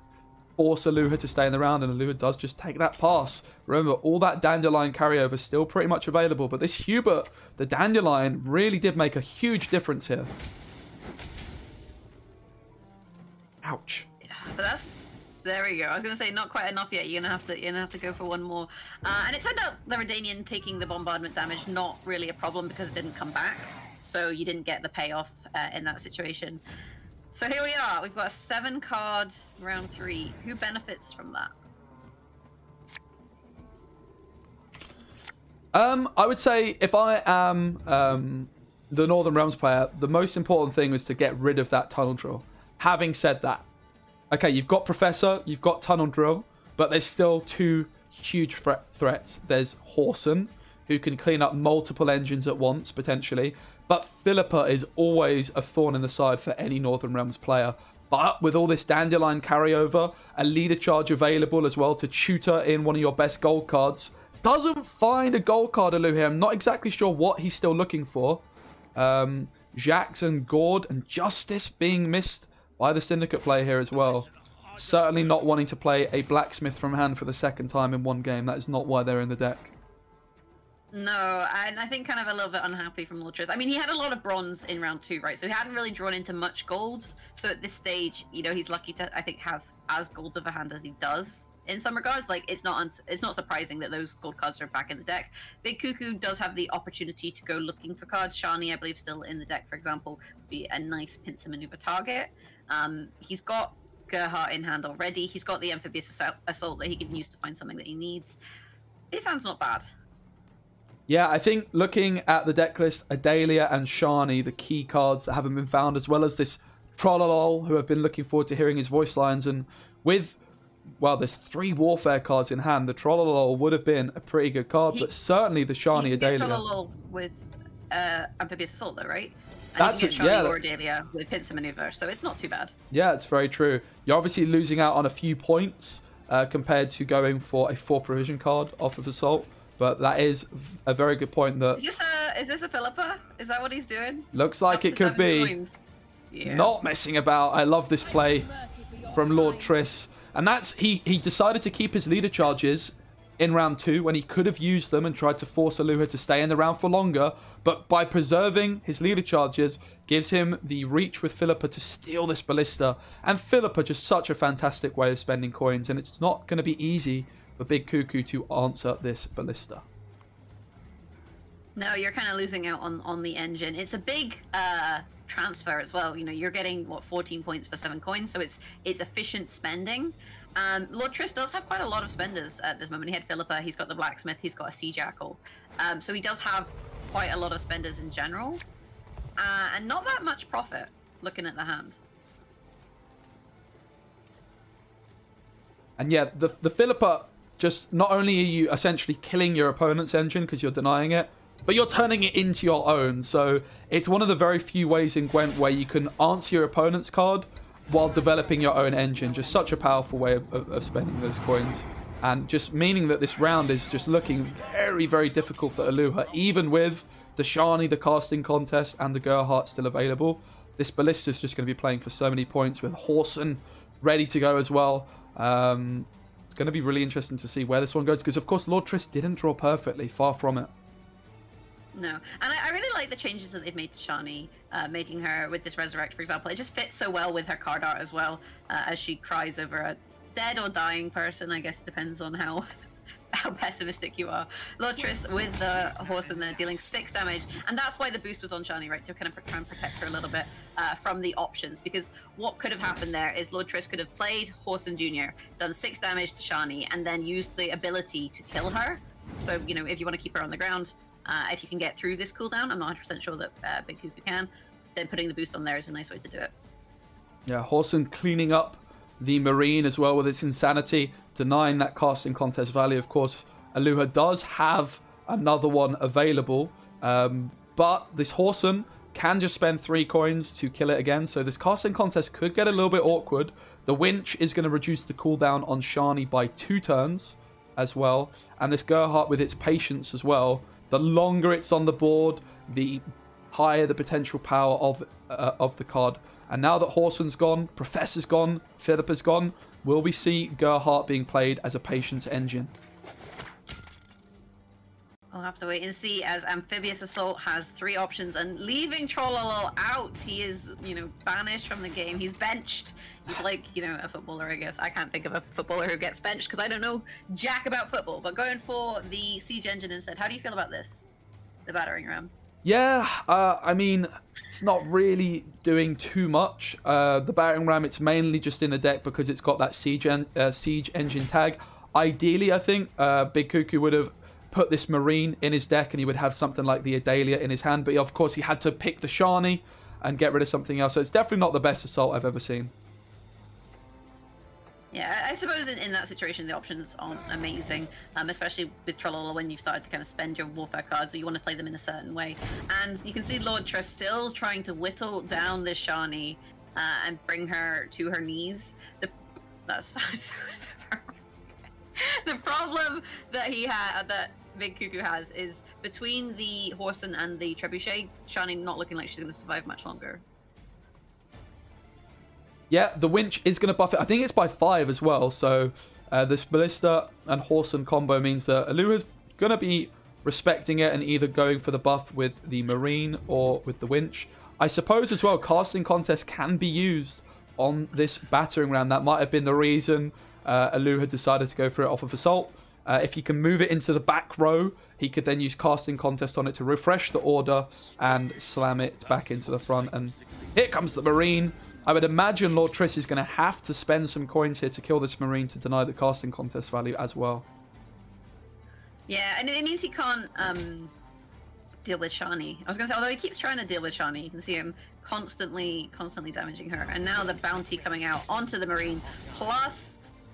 force Aluha to stay in the round, and Aluha does just take that pass. Remember, all that Dandelion carryover is still pretty much available, but this Hubert, the Dandelion, really did make a huge difference here. Ouch. Yeah, but that's... There we go. I was going to say, not quite enough yet. You're gonna have to go for one more. And it turned out the Redanian taking the bombardment damage, not really a problem because it didn't come back. So you didn't get the payoff in that situation. So here we are. We've got a 7-card round 3. Who benefits from that? I would say if I am the Northern Realms player, the most important thing was to get rid of that tunnel drill. Having said that, okay, you've got Professor, you've got tunnel drill, but there's still 2 huge threats. There's Horson, who can clean up multiple engines at once, potentially. But Philippa is always a thorn in the side for any Northern Realms player. But with all this Dandelion carryover, a leader charge available as well to tutor in one of your best gold cards, doesn't find a gold card Alu here. I'm not exactly sure what he's still looking for. Jax and Gord and Justice being missed by the Syndicate player here as well. Certainly not wanting to play a Blacksmith from hand for the 2nd time in one game. That is not why they're in the deck. No, and I think kind of a little bit unhappy from Lord Triss. I mean, he had a lot of bronze in round 2, right? So he hadn't really drawn into much gold. So at this stage, you know, he's lucky to, I think, have as gold of a hand as he does in some regards. Like, it's not surprising that those gold cards are back in the deck. Big Cuckoo does have the opportunity to go looking for cards. Shani, I believe, still in the deck, for example, would be a nice pincer maneuver target. He's got Gerhardt in hand already. He's got the Amphibious Assault that he can use to find something that he needs. His hand's not bad. Yeah, I think looking at the deck list, Adalia and Shani, the key cards that haven't been found, as well as this Trollolol, who have been looking forward to hearing his voice lines. And with, well, there's 3 Warfare cards in hand, the Trollolol would have been a pretty good card, but certainly the Shani Adalia. Trollolol with Amphibious Assault, though, right? And That's you can get it, yeah. Or Adalia with Pincer Maneuver, so it's not too bad. Yeah, it's very true. You're obviously losing out on a few points compared to going for a 4 provision card off of Assault. But that is a very good point. That is this a Philippa? Is that what he's doing? Looks like it could be. Yeah. Not messing about. I love this play from Lord Triss. And that's he decided to keep his leader charges in round 2 when he could have used them and tried to force Aluha to stay in the round for longer. But by preserving his leader charges, gives him the reach with Philippa to steal this Ballista. And Philippa, just such a fantastic way of spending coins. And it's not going to be easy for Big Cuckoo to answer this Ballista. No, you're kind of losing out on the engine. It's a big transfer as well. You know, you're getting, what, 14 points for 7 coins, so it's efficient spending. Lord Triss does have quite a lot of spenders at this moment. He had Philippa, he's got the Blacksmith, he's got a Sea Jackal. So he does have quite a lot of spenders in general. And not that much profit, looking at the hand. And yeah, the Philippa, just not only are you essentially killing your opponent's engine because you're denying it, but you're turning it into your own. So it's one of the very few ways in Gwent where you can answer your opponent's card while developing your own engine. Just such a powerful way of spending those coins. And just meaning that this round is just looking very, very difficult for Aluha, even with the Shani, the casting contest, and the Gerhardt still available. This Ballista is just going to be playing for so many points with Horson ready to go as well. going to be really interesting to see where this one goes, because of course Lord Triss didn't draw perfectly, far from it. No, and I really like the changes that they've made to Shani, making her with this Resurrect, for example. It just fits so well with her card art as well, as she cries over a dead or dying person. I guess it depends on how pessimistic you are. Lord Triss with the horse in there dealing 6 damage, and that's why the boost was on Shani, right, to kind of try and protect her a little bit from the options, because what could have happened there is Lord Triss could have played Horson Jr., done 6 damage to Shani, and then used the ability to kill her. So, you know, if you want to keep her on the ground, if you can get through this cooldown, I'm not 100% sure that Big Cuckoo can, then putting the boost on there is a nice way to do it. Yeah, Horson cleaning up the Marine as well with its insanity, denying that casting contest value. Of course, Aluha does have another one available, but this Horson can just spend 3 coins to kill it again, so this casting contest could get a little bit awkward. The Winch is going to reduce the cooldown on Shani by 2 turns as well, and this Gerhardt with its patience as well. The longer it's on the board, the higher the potential power of the card. And now that Horson's gone, Professor's gone, Philippa's gone, will we see Gerhardt being played as a patience engine? I'll have to wait and see, as Amphibious Assault has 3 options, and leaving Trollolol out, he is, you know, banished from the game. He's benched. He's like, you know, a footballer, I guess. I can't think of a footballer who gets benched because I don't know jack about football. But going for the Siege Engine instead, how do you feel about this? The Battering Ram. Yeah, I mean, it's not really doing too much. The Battering Ram, it's mainly just in a deck because it's got that Siege Engine tag. Ideally, I think Big Cuckoo would have put this Marine in his deck and he would have something like the Adalia in his hand, but of course he had to pick the Shani and get rid of something else, so it's definitely not the best assault I've ever seen. Yeah, I suppose in that situation the options aren't amazing, especially with Trollolol when you've started to kind of spend your warfare cards, or you want to play them in a certain way. And you can see Lord Triss still trying to whittle down this Shani and bring her to her knees. That's so the problem that that Big Cuckoo has is between the Horson and the Trebuchet, Shani not looking like she's going to survive much longer. Yeah, the Winch is going to buff it. I think it's by 5 as well. So this Ballista and Horson combo means that Aluha's going to be respecting it and either going for the buff with the Marine or with the Winch. I suppose as well, casting contest can be used on this Battering Ram. That might have been the reason Aluha decided to go for it off of Assault. If he can move it into the back row, he could then use casting contest on it to refresh the order and slam it back into the front. And here comes the Marine. I would imagine Lord Triss is going to have to spend some coins here to kill this Marine to deny the casting contest value as well. Yeah, and it means he can't deal with Shani. I was going to say, although he keeps trying to deal with Shani, you can see him constantly damaging her. And now the bounty coming out onto the Marine, plus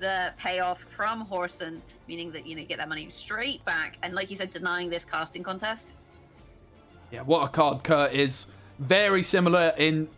the payoff from Horson, meaning that, you know, you get that money straight back, and like you said, denying this casting contest. Yeah, what a card Kurt is. Very similar in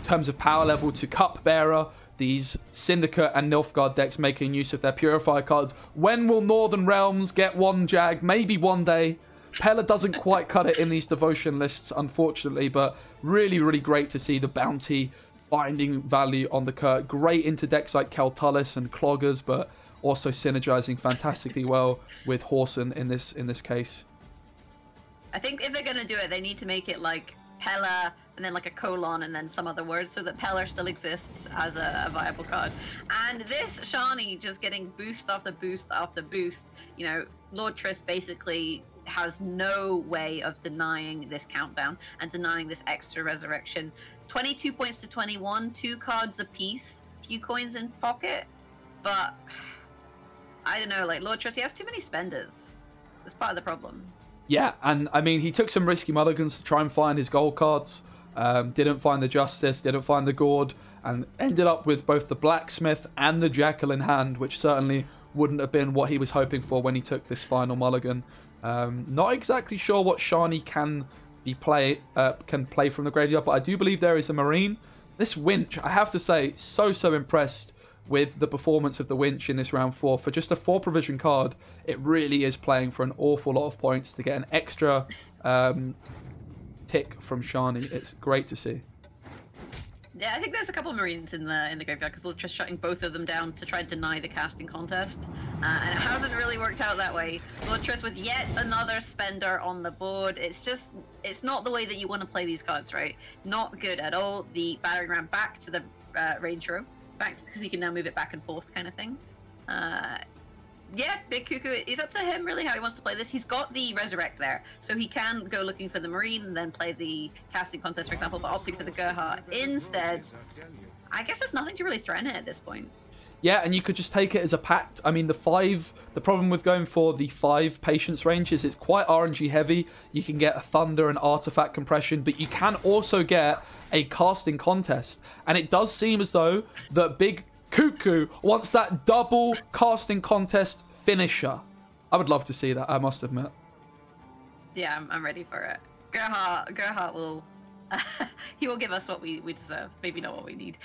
terms of power level to Cupbearer. These Syndicate and Nilfgaard decks making use of their Purifier cards. When will Northern Realms get one Jag? Maybe one day. Pella doesn't quite cut it in these devotion lists, unfortunately, but really, really great to see the bounty finding value on the Kurt. Great into decks like Keltullus and Cloggers, but also synergizing fantastically well with Horson in this case. I think if they're going to do it, they need to make it like Pella and then like a colon and then some other word, so that Pella still exists as a viable card. And this Shani just getting boost after boost after boost. You know, Lord Triss basically has no way of denying this countdown and denying this extra resurrection. 22 points to 21, 2 cards apiece, few coins in pocket, but I don't know, like Lord Triss, he has too many spenders. That's part of the problem. Yeah, and I mean, he took some risky mulligans to try and find his gold cards. Didn't find the Justice, didn't find the Gord, and ended up with both the Blacksmith and the Jackal in hand, which certainly wouldn't have been what he was hoping for when he took this final mulligan. Not exactly sure what Shani can play from the graveyard, but I do believe there is a Marine. This Winch, I have to say, so impressed with the performance of the Winch in this round 4. For just a 4 provision card, it really is playing for an awful lot of points to get an extra tick from Shani. It's great to see. Yeah, I think there's a couple of Marines in the graveyard because Lord Triss shutting both of them down to try and deny the casting contest. And it hasn't really worked out that way. Lord Triss with yet another spender on the board. It's not the way that you want to play these cards, right? Not good at all. The battering ram back to the range row, back because you can now move it back and forth, kind of thing. Yeah, Big Cuckoo, it's up to him really how he wants to play this. He's got the Resurrect there, so he can go looking for the Marine and then play the casting contest, for example, but opting for the Gerhardt instead. I guess there's nothing to really threaten it at this point. Yeah, and you could just take it as a pact. I mean, the problem with going for the 5 patience range is it's quite RNG heavy. You can get a Thunder and Artifact Compression, but you can also get a casting contest. And it does seem as though that Big Cuckoo wants that double casting contest finisher. I would love to see that, I must admit. Yeah, I'm ready for it. Gerhardt will... he will give us what we deserve. Maybe not what we need.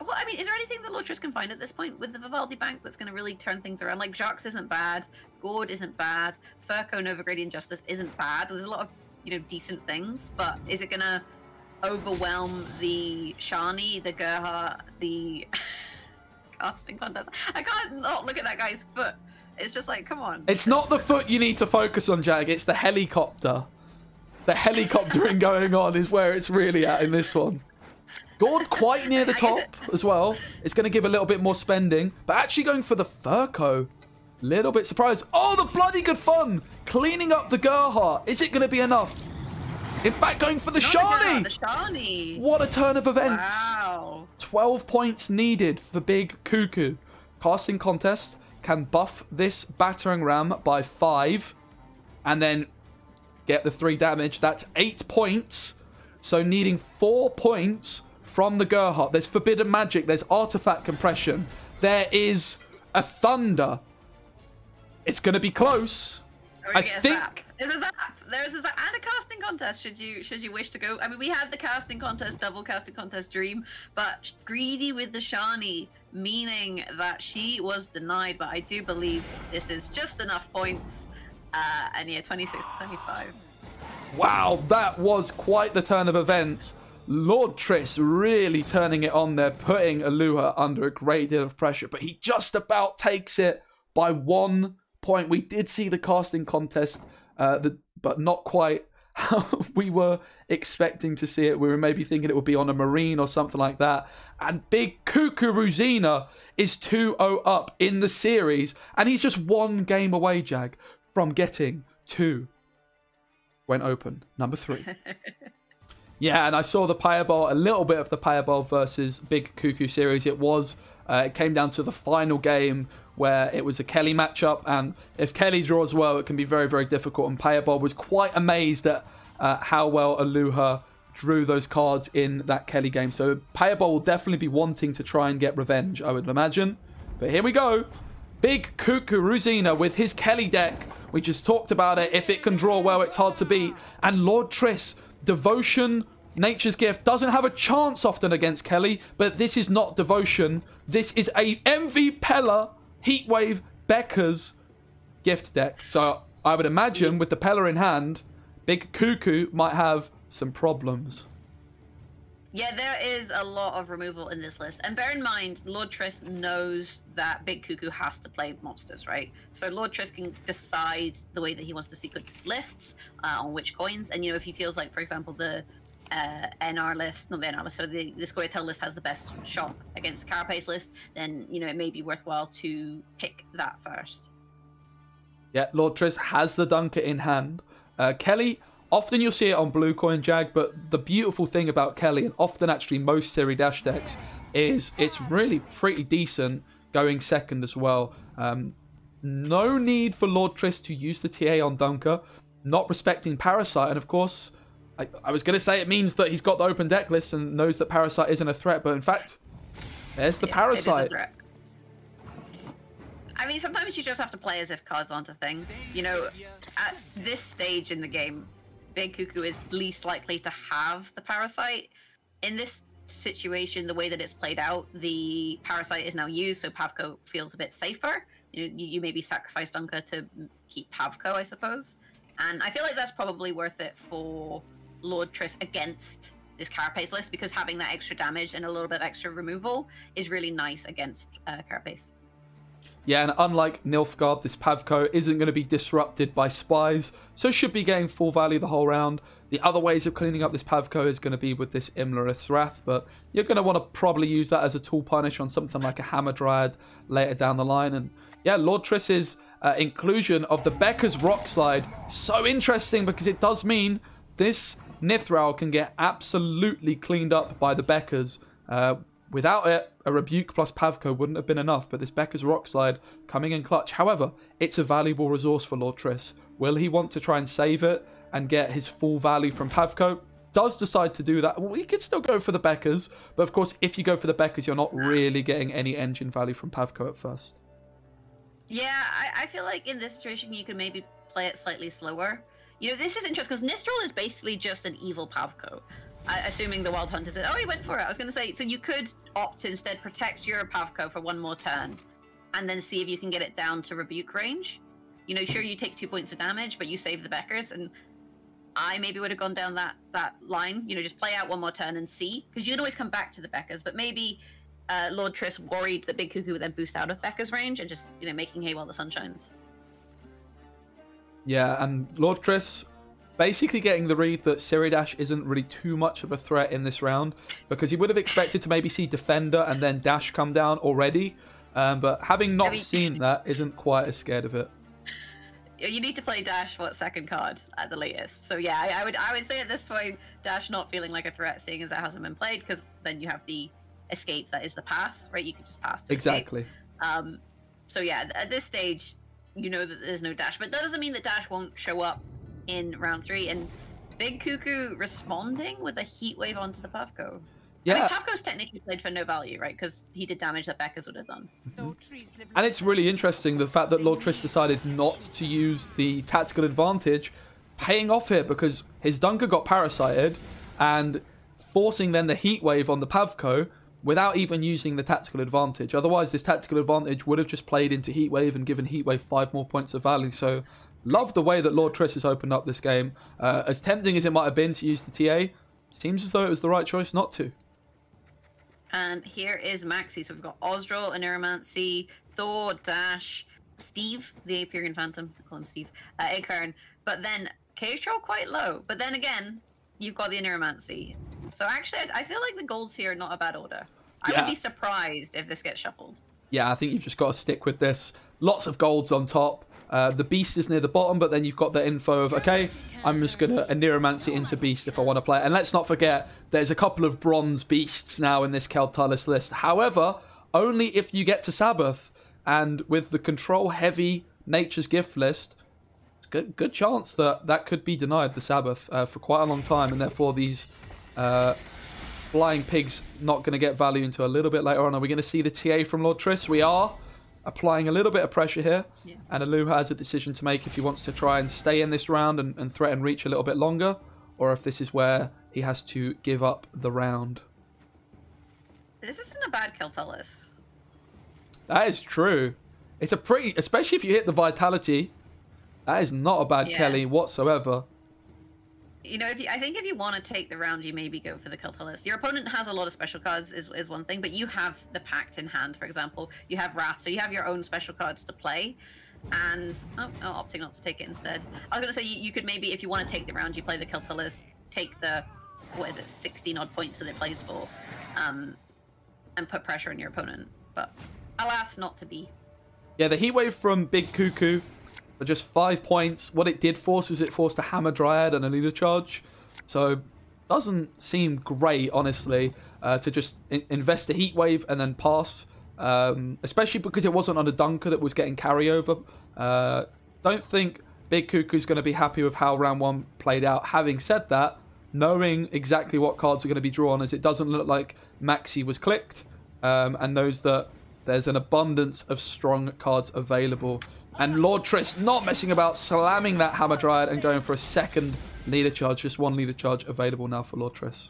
Well, I mean, is there anything that Lord Triss can find at this point with the Vivaldi Bank that's going to really turn things around? Like, Jacques isn't bad. Gord isn't bad. Furco, Novigradian Justice isn't bad. There's a lot of, decent things, but is it going to overwhelm the Shani, the Gerhardt, the casting contest? I can't not look at that guy's foot. It's just like, come on. It's not the foot you need to focus on, Jag. It's the helicopter. The helicoptering going on is where it's really at in this one. Gord quite near the top as well. It's going to give a little bit more spending. But actually going for the Furco. Little bit surprised. Oh, the bloody good fun. Cleaning up the Gerhardt. Is it going to be enough? In fact, going for the Shani. The Shani. What a turn of events. Wow. 12 points needed for Big Cuckoo. Casting contest can buff this battering ram by 5. And then get the 3 damage. That's 8 points. So needing 4 points from the Gerhardt. There's Forbidden Magic. There's Artifact Compression. There is a Thunder. It's going to be close. I think... There's a zap. There's a zap. And a casting contest, should you wish to go. I mean, we had the casting contest, double casting contest dream, but greedy with the Shani, meaning that she was denied, but I do believe this is just enough points. And yeah, 26 to 25. Wow, that was quite the turn of events. Lord Triss really turning it on there, putting Aluha under a great deal of pressure, but he just about takes it by 1 point. We did see the casting contest, but not quite how we were expecting to see it. We were maybe thinking it would be on a Marine or something like that. And Big Cuckoo Ruzina is 2-0 up in the series, and he's just 1 game away, Jag, from getting to Gwent Open number 3. Yeah, and I saw the Pyreball, a little bit of the Pyreball versus Big Cuckoo series. It came down to the final game where it was a Kelly matchup, and if Kelly draws well, it can be very, very difficult. And Pyreball was quite amazed at how well Aluha drew those cards in that Kelly game. So Pyreball will definitely be wanting to try and get revenge, I would imagine. But here we go. Big Cuckoo Ruzina with his Kelly deck. We just talked about it. If it can draw well, it's hard to beat. And Lord Triss, Devotion, Nature's Gift, doesn't have a chance often against Kelly, but this is not Devotion. This is a MV Pella, Heatwave, Becker's gift deck. So I would imagine with the Pella in hand, Big Cuckoo might have some problems. Yeah, there is a lot of removal in this list. And bear in mind, Lord Triss knows that Big Cuckoo has to play monsters, right? So Lord Triss can decide the way that he wants to sequence his lists on which coins. And, if he feels like, for example, the NR list, not the NR list, so the Squirtle list has the best shot against the Carapace list, then, it may be worthwhile to pick that first. Yeah, Lord Triss has the Dunker in hand. Kelly... Often you'll see it on Blue Coin, Jag, but the beautiful thing about Kelly, and often actually most Siri Dash decks, is it's really pretty decent going second as well. No need for Lord Triss to use the TA on Dunker, not respecting Parasite, and of course, I was going to say it means that he's got the open deck list and knows that Parasite isn't a threat, but in fact, there's the Parasite. It is a threat. I mean, sometimes you just have to play as if cards aren't a thing. At this stage in the game, Big Cuckoo is least likely to have the Parasite. In this situation, the way that it's played out, the Parasite is now used, so Pavko feels a bit safer. You maybe sacrifice Dunker to keep Pavko, I suppose. And I feel like that's probably worth it for Lord Triss against this Carapace list, because having that extra damage and a little bit of extra removal is really nice against Carapace. Yeah, and unlike Nilfgaard, this Pavko isn't going to be disrupted by spies, so should be getting full value the whole round. The other ways of cleaning up this Pavko is going to be with this Imlerith's Wrath, but you're going to want to probably use that as a tool punish on something like a Hammer Dryad later down the line. And yeah, Lord Triss's inclusion of the Becker's Rock Slide, so interesting because it does mean this Nithral can get absolutely cleaned up by the Beckers. Without it, a Rebuke plus Pavko wouldn't have been enough, but this Becker's Rock Slide coming in clutch. However, it's a valuable resource for Lord Triss. Will he want to try and save it and get his full value from Pavko? Does decide to do that. Well, he could still go for the Beckers, but of course, if you go for the Beckers, you're not really getting any engine value from Pavko at first. Yeah, I feel like in this situation, you can maybe play it slightly slower. You know, this is interesting because Nithral is basically just an evil Pavko. Assuming the Wild Hunter said, oh, he went for it. I was going to say, so you could opt to instead protect your Pavko for one more turn and then see if you can get it down to Rebuke range. You know, sure, you take 2 points of damage, but you save the Beckers. And I maybe would have gone down that line. You know, just play out one more turn and see. Because you can always come back to the Beckers. But maybe Lord Triss worried that Big Cuckoo would then boost out of Becker's range and just, you know, making hay while the sun shines. Yeah, and Lord Triss basically getting the read that Siridash isn't really too much of a threat in this round because he would have expected to maybe see Defender and then Dash come down already. But having not seen that, isn't quite as scared of it. You need to play Dash, second card at the latest. So yeah, I would say at this point, Dash not feeling like a threat, seeing as it hasn't been played, because then you have the escape that is the pass, right? You can just pass to exactly. Escape. So yeah, at this stage, you know that there's no Dash, but that doesn't mean that Dash won't show up in round 3. And Big Cuckoo responding with a Heat Wave onto the Pavko. Yeah. I mean, Pavko's technically played for no value, right? Because he did damage that Beckers would have done. And it's really interesting, the fact that Lord Triss decided not to use the tactical advantage, paying off here because his Dunker got parasited and forcing then the Heat Wave on the Pavko without even using the tactical advantage. Otherwise, this tactical advantage would have just played into Heat Wave and given Heat Wave 5 more points of value. So, love the way that Lord Triss has opened up this game. As tempting as it might have been to use the TA, seems as though it was the right choice not to. And here is Maxi. So we've got Osdral, Aneromancy, Thor, Dash, Steve, the Aperian Phantom. I call him Steve. Acorn. But then Cave Troll quite low. But then again, you've got the Aneromancy. So actually, I feel like the golds here are not a bad order. I would be surprised if this gets shuffled. Yeah, I think you've just got to stick with this. Lots of golds on top. The Beast is near the bottom, but then you've got the info of, okay, I'm just going to Aneromancy into Beast if I want to play it. And let's not forget, there's a couple of Bronze Beasts now in this Keltalis list. However, only if you get to Sabbath. And with the control-heavy Nature's Gift list, good chance that that could be denied, the Sabbath, for quite a long time. And therefore, these Flying Pigs not going to get value until a little bit later on. Are we going to see the TA from Lord Triss? We are. Applying a little bit of pressure here, and Alou has a decision to make if he wants to try and stay in this round and threaten reach a little bit longer, or if this is where he has to give up the round. This isn't a bad Keltalis. That is true. It's a pretty, especially if you hit the Vitality, that is not a bad Kelly whatsoever. You know, I think if you want to take the round, you maybe go for the Keltalis. Your opponent has a lot of special cards, is one thing, but you have the Pact in hand, for example. You have Wrath, so you have your own special cards to play. And, opting not to take it instead. I was going to say, you could maybe, if you want to take the round, you play the Keltalis, take the, 16-odd points that it plays for, and put pressure on your opponent. But, alas, not to be. Yeah, the Heat Wave from Big Cuckoo, for just 5 points. What it did force was it forced a Hammer Dryad and a Leader Charge. So, doesn't seem great, honestly, to just invest a Heat Wave and then pass. Especially because it wasn't on a Dunker that was getting carryover. Don't think Big Cuckoo's going to be happy with how round 1 played out. Having said that, knowing exactly what cards are going to be drawn, as it doesn't look like Maxi was clicked, and knows that there's an abundance of strong cards available. And Lord Triss not messing about, slamming that Hammer Dryad and going for a second Leader Charge. Just one Leader Charge available now for Lord Triss.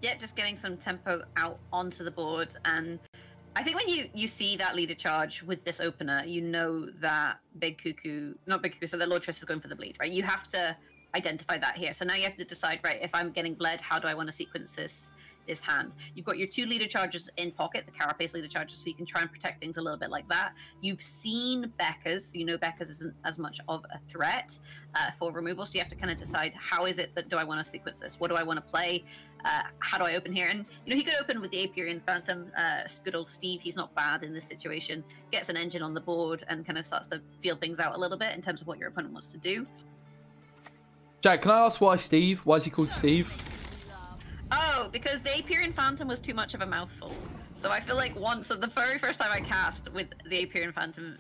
Yeah, just getting some tempo out onto the board. And I think when you see that Leader Charge with this opener, you know that so that Lord Triss is going for the bleed, right? You have to identify that here. So now you have to decide, right, if I'm getting bled, how do I want to sequence this this hand. You've got your 2 leader charges in pocket, the carapace leader charges, so you can try and protect things a little bit like that. You've seen Becca's, so you know Becca's isn't as much of a threat for removal, so you have to kind of decide, how is it that do I want to sequence this? What do I want to play? How do I open here? And, you know, he could open with the Aperian Phantom. Good old Steve, he's not bad in this situation. Gets an engine on the board and kind of starts to feel things out a little bit in terms of what your opponent wants to do. Jack, can I ask why Steve? Why is he called Steve? Oh, because the Aperian Phantom was too much of a mouthful. So I feel like the very first time I cast with the Aperian Phantom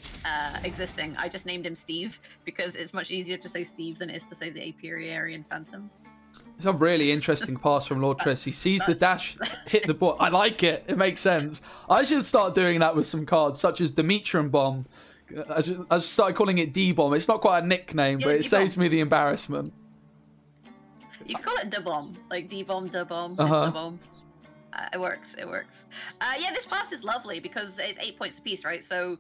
existing, I just named him Steve, because it's much easier to say Steve than it is to say the Aperian Phantom. It's a really interesting pass from Lord Triss. He sees the dash, hit the ball. I like it. It makes sense. I should start doing that with some cards, such as Demetrian Bomb. I started calling it D-Bomb. It's not quite a nickname, but it saves me the embarrassment. You can call it D-Bomb. Like D-Bomb, D-Bomb, D-Bomb. It works. It works. Yeah, this pass is lovely because it's 8 points apiece, right? So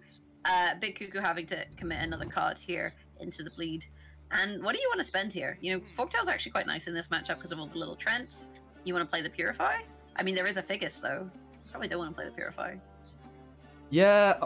Big Cuckoo having to commit another card here into the bleed. And what do you want to spend here? You know, Folktail's actually quite nice in this matchup because of all the little Trents. You want to play the Purify? I mean, there is a Figgis, though. Probably don't want to play the Purify. Yeah,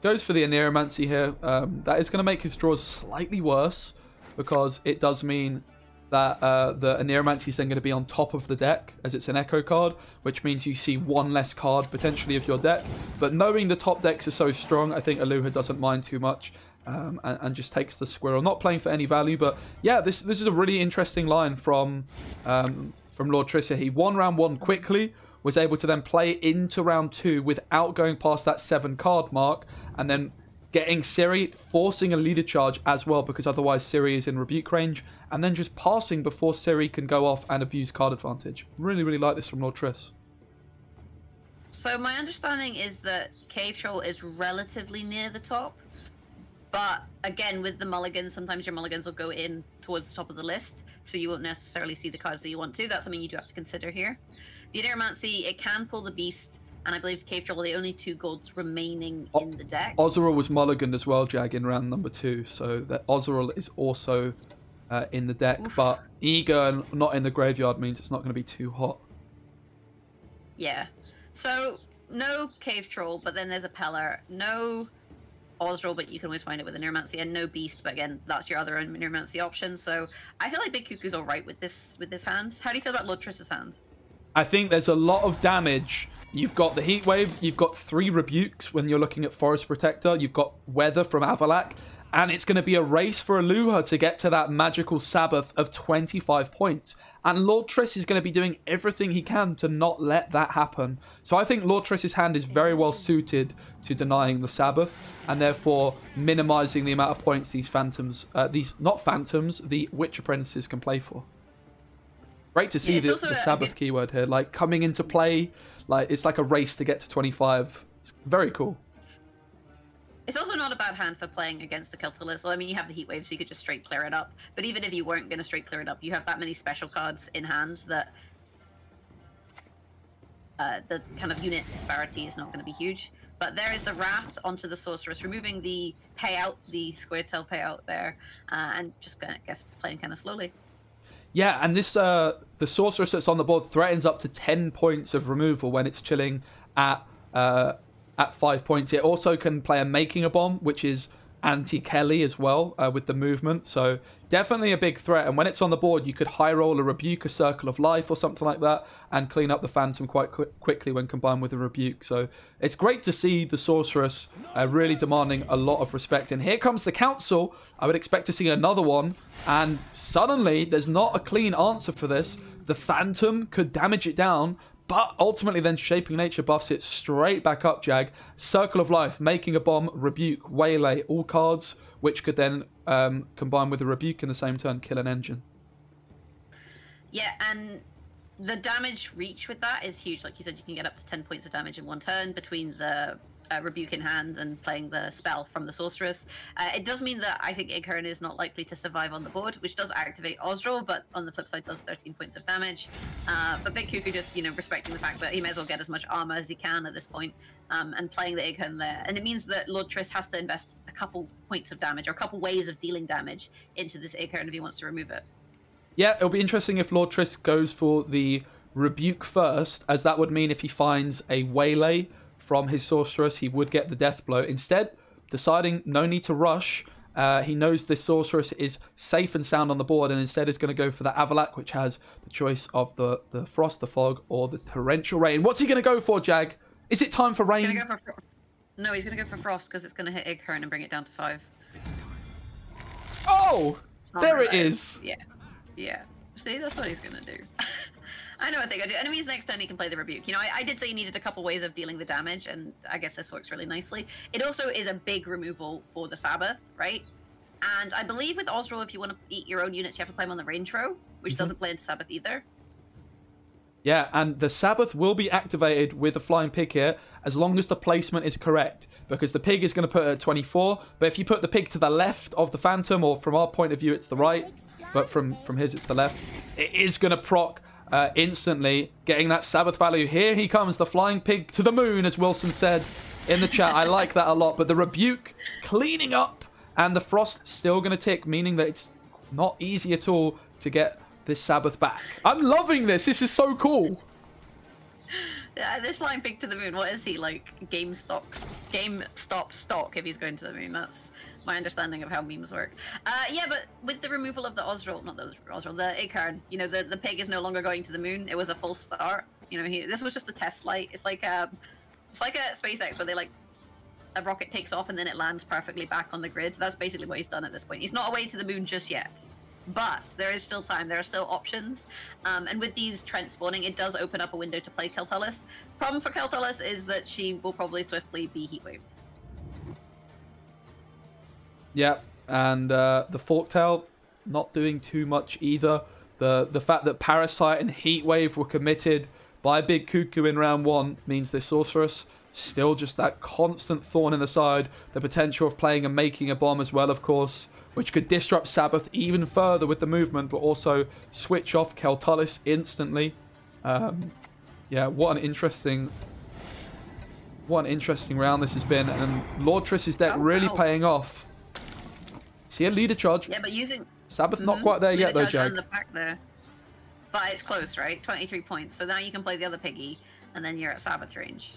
goes for the Aneromancy here. That is going to make his draws slightly worse because it does mean that the Aneromancy is then going to be on top of the deck as it's an Echo card, which means you see one less card potentially of your deck. But knowing the top decks are so strong, I think Aluha doesn't mind too much. And just takes the squirrel, not playing for any value, but yeah, this is a really interesting line from Lord Triss. He won round 1 quickly, was able to then play into round 2 without going past that 7 card mark, and then getting Siri, forcing a leader charge as well, because otherwise Siri is in rebuke range, and then just passing before Siri can go off and abuse card advantage. Really, really like this from Lord Triss. So my understanding is that Cave Troll is relatively near the top. But again, with the mulligans, sometimes your mulligans will go in towards the top of the list, so you won't necessarily see the cards that you want to. That's something you do have to consider here. The Aneromancy, it can pull the Beast, and I believe Cave Troll are the only 2 golds remaining in the deck. Ozeril was mulliganed as well, Jag, in round number 2, so that Ozeril is also in the deck. Oof. But Eager not in the graveyard means it's not going to be too hot. Yeah. So, no Cave Troll, but then there's a Peller. No Ozeril, but you can always find it with a Neuromancy, and no Beast, but again, that's your other Neuromancy option. So I feel like Big Cuckoo's all right with this hand. How do you feel about Lord Triss's hand? I think there's a lot of damage. You've got the Heat Wave, you've got 3 Rebukes when you're looking at Forest Protector, you've got Weather from Avalak, and it's going to be a race for Aluha to get to that magical Sabbath of 25 points. And Lord Triss is going to be doing everything he can to not let that happen. So I think Lord Triss's hand is very well suited to denying the Sabbath, and therefore minimizing the amount of points these Phantoms, the Witch Apprentices can play for. Great to see the Sabbath keyword here, like coming into play. Like it's like a race to get to 25. It's very cool. It's also not a bad hand for playing against the Keltalizzle. I mean, you have the Heat Wave, so you could just straight clear it up. But even if you weren't going to straight clear it up, you have that many special cards in hand that the kind of unit disparity is not going to be huge. But there is the Wrath onto the Sorceress, removing the payout, the square tail payout there, and just going to, I guess, playing kind of slowly. Yeah, and this the Sorceress that's on the board threatens up to 10 points of removal when it's chilling at 5 points. It also can play a Making a Bomb, which is anti-Kelly as well, with the movement. So definitely a big threat. And when it's on the board, you could high roll a Rebuke, a Circle of Life or something like that, and clean up the Phantom quite quickly when combined with a Rebuke. So it's great to see the Sorceress really demanding a lot of respect. And here comes the Council. I would expect to see another one. And suddenly, there's not a clean answer for this. The Phantom could damage it down, but ultimately then Shaping Nature buffs it straight back up, Jag. Circle of Life, Making a Bomb, Rebuke, Waylay, all cards which could then combine with a Rebuke in the same turn, kill an engine. Yeah, and the damage reach with that is huge. Like you said, you can get up to 10 points of damage in one turn between the Rebuke in hand and playing the spell from the Sorceress. It does mean that I think Ighern is not likely to survive on the board, which does activate Ozeril, but on the flip side does 13 points of damage. But Big Cuckoo just, respecting the fact that he may as well get as much armor as he can at this point, and playing the Ighern there. And it means that Lord Triss has to invest a couple points of damage, or a couple ways of dealing damage into this Ighern if he wants to remove it. Yeah, it'll be interesting if Lord Triss goes for the Rebuke first, as that would mean if he finds a waylay from his sorceress, he would get the death blow. Instead, deciding no need to rush, he knows this sorceress is safe and sound on the board, and instead is going to go for the Avalac, which has the choice of the Frost, the Fog, or the Torrential Rain. What's he going to go for, Jag? Is it time for Rain? No, he's going to go for Frost because it's going to hit Ighern and bring it down to 5. Oh! There it is! Yeah. Yeah. See, that's what he's going to do. I know what they're going to do. Enemies next turn, he can play the Rebuke. You know, I did say you needed a couple ways of dealing the damage, and I guess this works really nicely. It also is a big removal for the Sabbath, right? And I believe with Osro, if you want to eat your own units, you have to play them on the range row, which doesn't play into Sabbath either. Yeah, and the Sabbath will be activated with a Flying Pig here, as long as the placement is correct. Because the Pig is going to put it at 24, but if you put the Pig to the left of the Phantom, or from our point of view, it's the right, but from his, it's the left, it is going to proc instantly, getting that Sabbath value. Here he comes, the Flying Pig to the moon, as Wilson said in the chat. I like that a lot, but the Rebuke cleaning up, and the Frost still going to tick, meaning that it's not easy at all to get this Sabbath back. I'm loving this. This is so cool. Yeah, this Flying Pig to the moon, what is he, like, GameStop stock if he's going to the moon? That's my understanding of how memes work. Yeah, but with the removal of the Osro, not the Osro, the Ighern, you know, the Pig is no longer going to the moon. It was a full start. You know, this was just a test flight. It's like a SpaceX where they, like, a rocket takes off and then it lands perfectly back on the grid. That's basically what he's done at this point. He's not away to the moon just yet. But there is still time. There are still options. And with these Trent spawning, it does open up a window to play Keltullus. Problem for Keltullus is that she will probably swiftly be heatwaved. Yeah, and the Forktail not doing too much either. The fact that Parasite and Heatwave were committed by Big Cuckoo in round 1 means this Sorceress still just that constant thorn in the side. The potential of playing and making a bomb as well, of course, which could disrupt Sabbath even further with the movement, but also switch off Keltullus instantly. Yeah, what an interesting round this has been, and Lord Triss's deck really paying off. See a leader charge. Yeah, but using Sabbath not quite there yet though, Jag. The pack there. But it's close, right? 23 points. So now you can play the other piggy, and then you're at Sabbath range.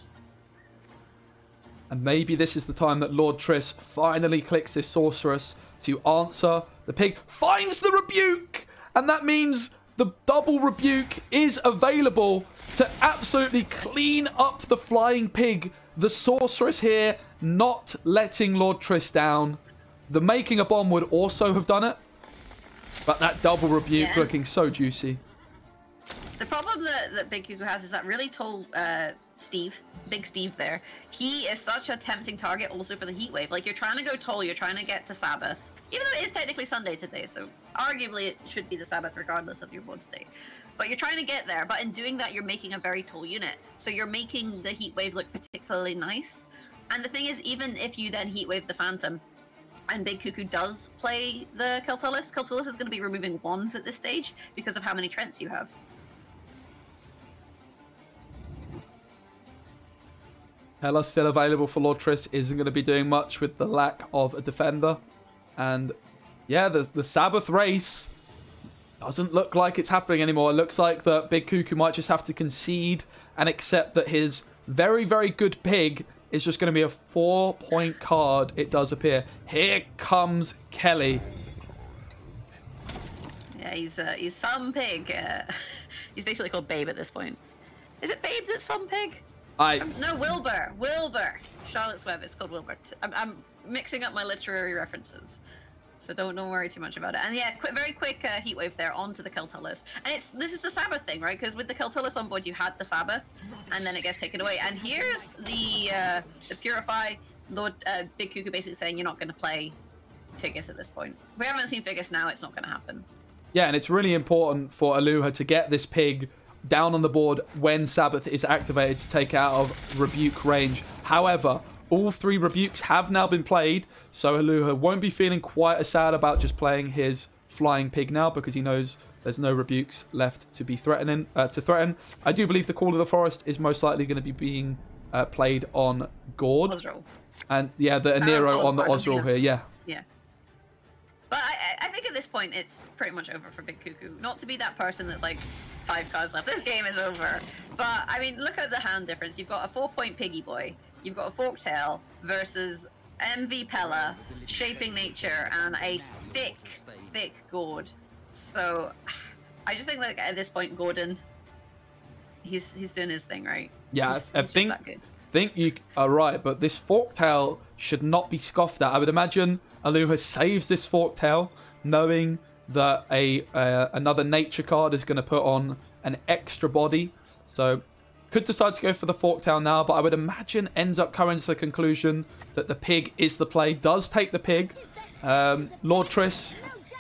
And maybe this is the time that Lord Triss finally clicks this Sorceress to answer. The Pig finds the Rebuke! And that means the double Rebuke is available to absolutely clean up the Flying Pig. The Sorceress here not letting Lord Triss down. The making a bomb would also have done it. But that double Rebuke looking so juicy. The problem that Big Cuckoo has is that really tall Steve, Big Steve there, he is such a tempting target also for the Heatwave. Like, you're trying to go tall, you're trying to get to Sabbath. Even though it is technically Sunday today, so arguably it should be the Sabbath regardless of your board state. But you're trying to get there, but in doing that you're making a very tall unit. So you're making the Heatwave look particularly nice. And the thing is, even if you then Heatwave the Phantom, and Big Cuckoo does play the Keltullus, Keltullus is going to be removing 1s at this stage because of how many Trents you have. Hela still available for Lord Triss, isn't going to be doing much with the lack of a defender. And yeah, the Sabbath race doesn't look like it's happening anymore. It looks like that Big Cuckoo might just have to concede and accept that his very, very good pig is just going to be a 4-point card, it does appear. Here comes Kelly. Yeah, he's some pig. He's basically called Babe at this point. Is it Babe that's some pig? No, Wilbur. Charlotte's Web, it's called Wilbur. I'm mixing up my literary references. So don't worry too much about it. And yeah, very quick Heatwave there onto the Keltullus. And this is the Sabbath thing, right? Because with the Keltullus on board, you had the Sabbath, and then it gets taken away. And here's the Purify. Lord Big Cuckoo basically saying you're not going to play Figus at this point. If we haven't seen Figus now, it's not going to happen. Yeah, and it's really important for Aluha to get this pig down on the board when Sabbath is activated to take out of Rebuke range. However, all 3 Rebukes have now been played, so Aluha won't be feeling quite as sad about just playing his Flying Pig now, because he knows there's no Rebukes left to be threaten. I do believe the Call of the Forest is most likely going to be being played on Gord. Osro. And yeah, the Nero on the Osro here, yeah. Yeah. But I think at this point it's pretty much over for Big Cuckoo. Not to be that person that's like 5 cards left. This game is over. But I mean, look at the hand difference. You've got a 4-point Piggy Boy. You've got a Forktail versus MV Pella, Shaping Nature, and a thick Gourd. So I just think like at this point, Gordon, he's doing his thing, right? Yeah, I he's think you are right, but this Forktail should not be scoffed at. I would imagine Aluha saves this Forktail, knowing that another nature card is going to put on an extra body. So could decide to go for the Forktail now, but I would imagine ends up coming to the conclusion that the pig is the play. Does take the pig. Lord Triss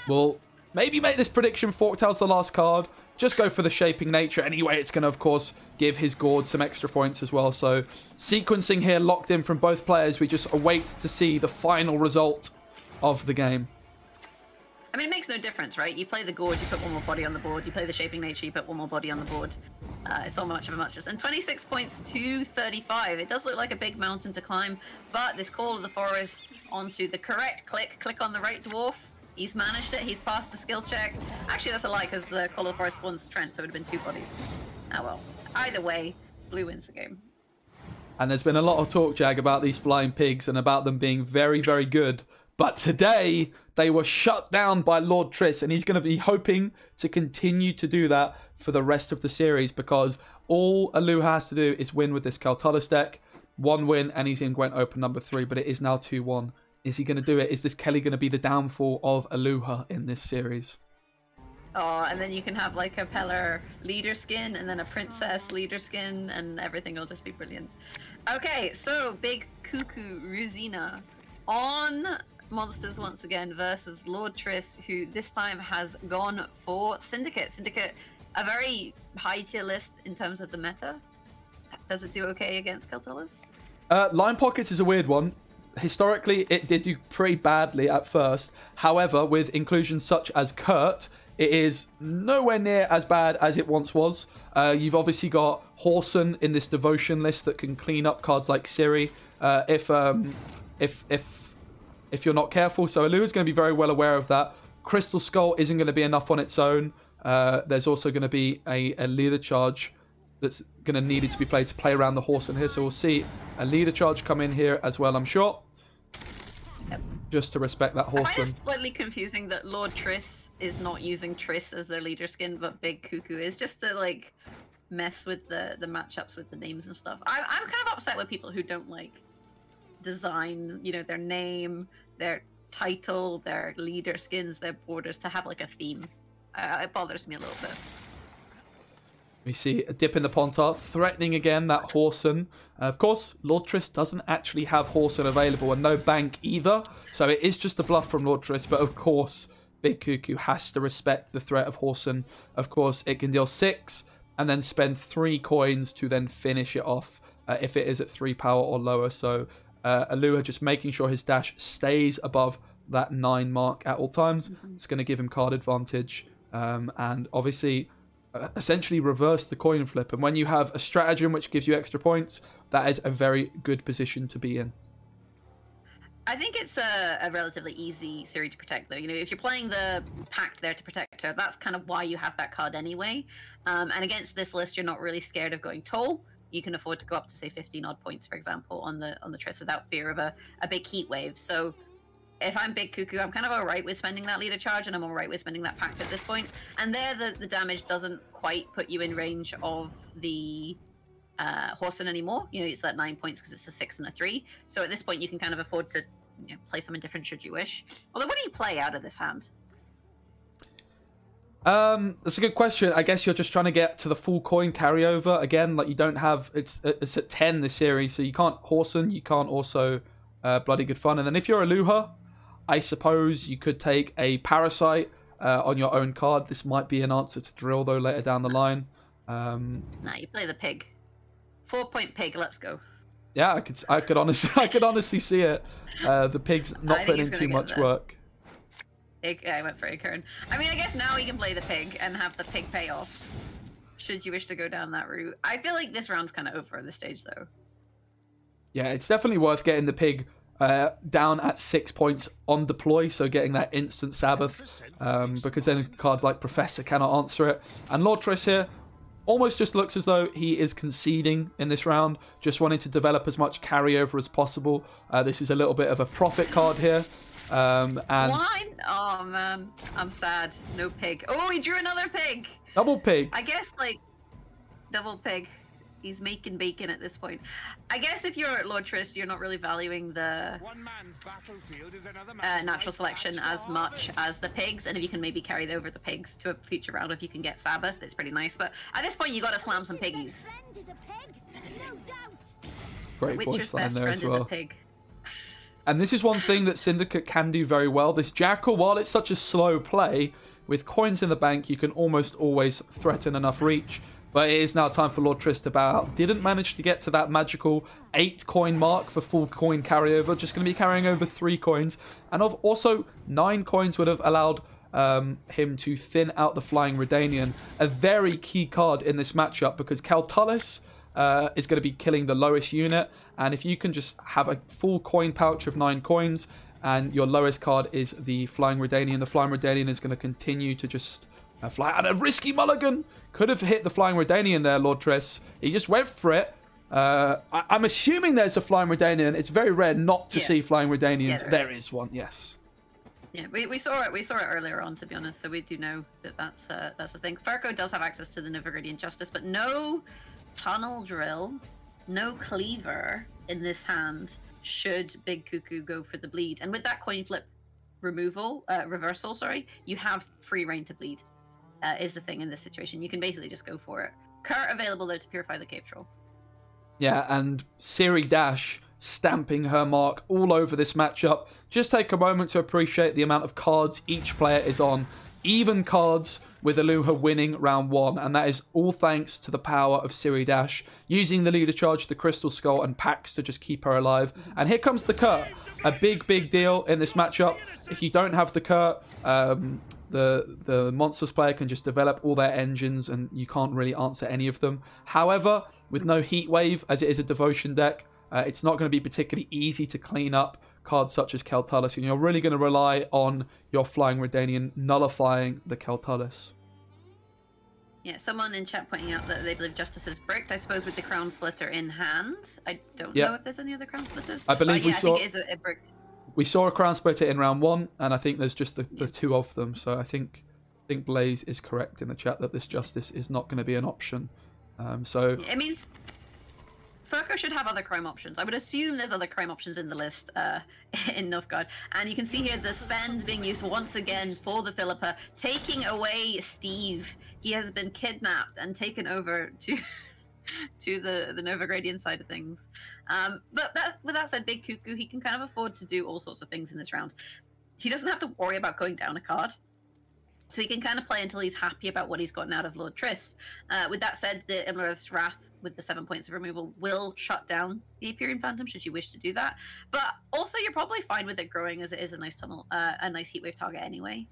will maybe make this prediction. Forktail's the last card. Just go for the Shaping Nature. Anyway, it's going to, of course, give his Gourd some extra points as well. So sequencing here locked in from both players. We just await to see the final result of the game. I mean, it makes no difference, right? You play the Gourd, you put one more body on the board. You play the Shaping Nature, you put one more body on the board. It's all much of a muchness. And 26 points to 35. It does look like a big mountain to climb, but this Call of the Forest onto the correct click on the right dwarf. He's managed it. He's passed the skill check. Actually, that's a lie, because the Call of the Forest spawns Trent, so it would have been 2 bodies. Ah, well. Either way, blue wins the game. And there's been a lot of talk, Jag, about these flying pigs and about them being very, very good. But today, they were shut down by Lord Triss, and he's going to be hoping to continue to do that for the rest of the series, because all Aluha has to do is win with this Kaltullus deck. 1 win, and he's in Gwent Open number 3, but it is now 2-1. Is he going to do it? Is this Kelly going to be the downfall of Aluha in this series? Oh, and then you can have like a Peller leader skin, and then a Princess leader skin, and everything will just be brilliant. Okay, so Big Cuckoo Ruzina on Monsters once again versus Lord Triss, who this time has gone for Syndicate. Syndicate, a very high tier list in terms of the meta. Does it do okay against Kaltullus? Line Pockets is a weird one. Historically, it did do pretty badly at first. However, with inclusions such as Kurt, it is nowhere near as bad as it once was. You've obviously got Horson in this devotion list that can clean up cards like Ciri if you're not careful. So Alua's going to be very well aware of that. Crystal Skull isn't going to be enough on its own. There's also going to be a leader charge that's going to need to be played to play around the Horson here. So we'll see a leader charge come in here as well, I'm sure. Yep. Just to respect that Horson. I find it slightly confusing that Lord Triss is not using Triss as their leader skin, but Big Cuckoo is, just to like mess with the matchups with the names and stuff. I'm kind of upset with people who don't like design, you know, their name, their title, their leader skins, their borders to have like a theme. It bothers me a little bit. We see a dip in the Pontar, threatening again that Horson. Of course, Lord Triss doesn't actually have Horson available, and no bank either. So it is just a bluff from Lord Triss. But of course, Big Cuckoo has to respect the threat of Horson. Of course, it can deal 6 and then spend 3 coins to then finish it off if it is at 3 power or lower. So Aluha just making sure his dash stays above that 9 mark at all times. It's going to give him card advantage. And obviously essentially reverse the coin flip, and when you have a stratagem which gives you extra points, that is a very good position to be in. I think it's a relatively easy Ciri to protect, though. You know, if you're playing the Pact there to protect her, that's kind of why you have that card anyway. And against this list, you're not really scared of going toll. You can afford to go up to, say, 15 odd points, for example, on the Triss without fear of a big heat wave. So if I'm Big Cuckoo, I'm kind of alright with spending that leader charge, and I'm alright with spending that Pact at this point. And there, the damage doesn't quite put you in range of the Horson anymore. You know, it's that 9 points because it's a 6 and a 3. So at this point, you can kind of afford to, you know, play something different should you wish. Although, what do you play out of this hand? That's a good question. I guess you're just trying to get to the full coin carryover. Again, like you don't have... It's at 10 this series, so you can't Horson, you can't also Bloody Good Fun. And then if you're Aluha, I suppose you could take a Parasite on your own card. This might be an answer to Drill, though, later down the line. Nah, you play the Pig. 4-point Pig, let's go. Yeah, I could honestly see it. The Pig's not putting in too much work. I went for Acorn. I mean, I guess now you can play the Pig and have the Pig pay off, should you wish to go down that route. I feel like this round's kind of over at this stage, though. Yeah, it's definitely worth getting the Pig down at 6 points on deploy, so getting that instant Sabbath, because then a card like Professor cannot answer it. And Lord Triss here almost just looks as though he is conceding in this round, just wanting to develop as much carryover as possible. This is a little bit of a profit card here. Why? Oh man, I'm sad. No pig. Oh, he drew another pig. Double pig. I guess like double pig. He's making bacon at this point. I guess if you're Lord Triss, you're not really valuing the natural selection as much as the pigs, and if you can maybe carry over the pigs to a future round, if you can get Sabbath, it's pretty nice. But at this point, you got to slam some piggies. Great Witcher's voice line best there friend as well. is a pig. And this is one thing that Syndicate can do very well. This Jackal, while it's such a slow play, with coins in the bank, you can almost always threaten enough reach. But it is now time for Lord Triss to bow out. Didn't manage to get to that magical 8 coin mark for full coin carryover. Just going to be carrying over 3 coins. And also 9 coins would have allowed him to thin out the Flying Redanian. A very key card in this matchup, because Kaltulis is going to be killing the lowest unit. And if you can just have a full coin pouch of 9 coins and your lowest card is the Flying Redanian, the Flying Redanian is going to continue to just fly out. A risky mulligan! Could have hit the Flying Redanian there, Lord Triss. He just went for it. I'm assuming there's a Flying Redanian. It's very rare not to see Flying Redanians. Yeah, there is one, yes. Yeah, we saw it. We saw it earlier on, to be honest. So we do know that that's a thing. Furco does have access to the Novigradian Justice, but no Tunnel Drill, no Cleaver in this hand. Should Big Cuckoo go for the bleed, and with that coin flip reversal, you have free reign to bleed. Is the thing in this situation. You can basically just go for it. Kurt available though to purify the cave troll. Yeah, and Siri Dash stamping her mark all over this matchup. Just take a moment to appreciate the amount of cards each player is on. Even cards with Aluha winning round 1, and that is all thanks to the power of Siri Dash, using the leader charge, the Crystal Skull, and Pax to just keep her alive. And here comes the Kurt. A big deal in this matchup. If you don't have the Kurt, the Monsters player can just develop all their engines and you can't really answer any of them. However, with no Heat Wave, as it is a Devotion deck, it's not going to be particularly easy to clean up cards such as Kaltulis, and you're really going to rely on your Flying Redanian nullifying the Kaltulis. Yeah, someone in chat pointing out that they believe Justice is bricked, I suppose, with the Crown Splitter in hand. I don't know if there's any other Crown Splitters. I believe I think it is a bricked. We saw a Crown Splitter in round 1, and I think there's just the 2 of them. So I think Blaze is correct in the chat that this Justice is not going to be an option. It means Furco should have other crime options. I would assume there's other crime options in the list in Nilfgaard. And you can see here the spend being used once again for the Philippa, taking away Steve. He has been kidnapped and taken over to the Novigradian side of things. But with that said, Big Cuckoo, he can kind of afford to do all sorts of things in this round. He doesn't have to worry about going down a card. So he can kind of play until he's happy about what he's gotten out of Lord Triss. With that said, the Imlerith's Wrath with the 7 points of removal will shut down the Apiarian Phantom should you wish to do that. But also you're probably fine with it growing, as it is a nice tunnel, a nice Heatwave target anyway.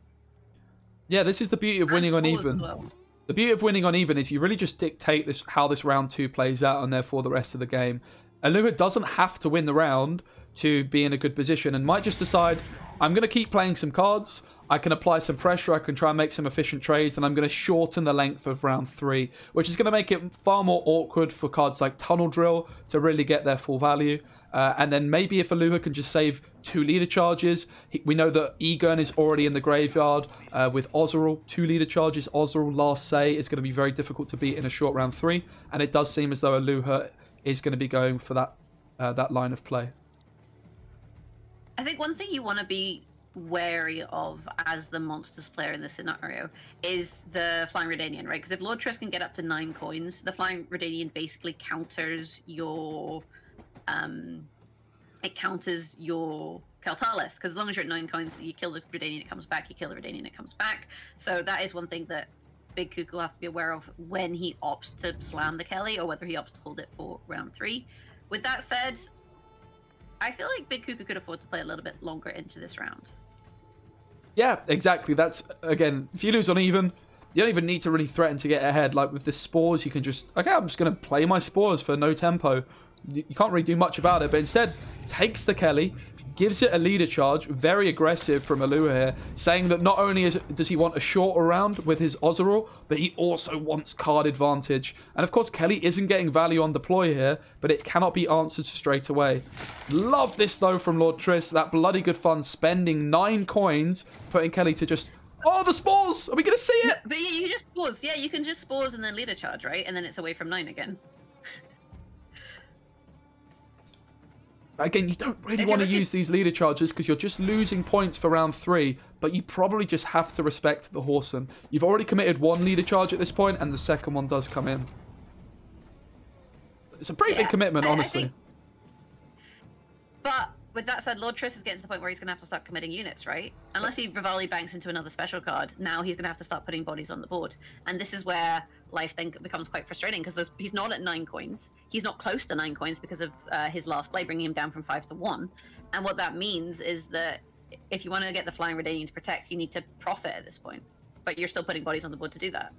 Yeah, this is the beauty of winning on even. Well. The beauty of winning on even is you really just dictate how this round 2 plays out, and therefore the rest of the game. Aluha doesn't have to win the round to be in a good position, and might just decide, I'm going to keep playing some cards, I can apply some pressure, I can try and make some efficient trades, and I'm going to shorten the length of round 3, which is going to make it far more awkward for cards like Tunnel Drill to really get their full value. And then maybe if Aluha can just save 2 leader charges, we know that Egon is already in the graveyard with Ozeril, 2 leader charges. Ozeril, last say, is going to be very difficult to beat in a short round 3, and it does seem as though Aluha is going to be going for that line of play. I think one thing you want to be wary of as the Monsters player in this scenario is the Flying Redanian, right? Because if Lord Triss can get up to 9 coins, the Flying Redanian basically counters your Kaltulis, because as long as you're at 9 coins, you kill the Redanian, it comes back, you kill the Redanian, it comes back. So that is one thing that Big Cuckoo will have to be aware of when he opts to slam the Kelly, or whether he opts to hold it for round 3. With that said, I feel like Big Cuckoo could afford to play a little bit longer into this round. Yeah, exactly. That's, again, if you lose on even, you don't even need to really threaten to get ahead. Like with the Spores, you can just, okay, I'm just going to play my Spores for no tempo. You can't really do much about it, but instead takes the Kelly, gives it a leader charge. Very aggressive from Alua here, saying that not only does he want a shorter round with his Ozeril, but he also wants card advantage. And of course, Kelly isn't getting value on deploy here, but it cannot be answered straight away. Love this though from Lord Triss. That bloody good fun, spending 9 coins, putting Kelly to just... Oh, the spores! Are we going to see it? But yeah, you just spores. Yeah, you can just spores and then leader charge, right? And then it's away from 9 again. Again, you don't really want to use these leader charges because you're just losing points for round 3, but you probably just have to respect the Horson. You've already committed 1 leader charge at this point, and the second one does come in. It's a pretty big commitment, honestly. But with that said, Lord Triss is getting to the point where he's going to have to start committing units, right? Unless he Rivali banks into another special card, now he's going to have to start putting bodies on the board. And this is where life then becomes quite frustrating, because he's not at 9 coins. He's not close to 9 coins because of his last play, bringing him down from 5 to 1. And what that means is that if you want to get the Flying Redanian to protect, you need to profit at this point. But you're still putting bodies on the board to do that.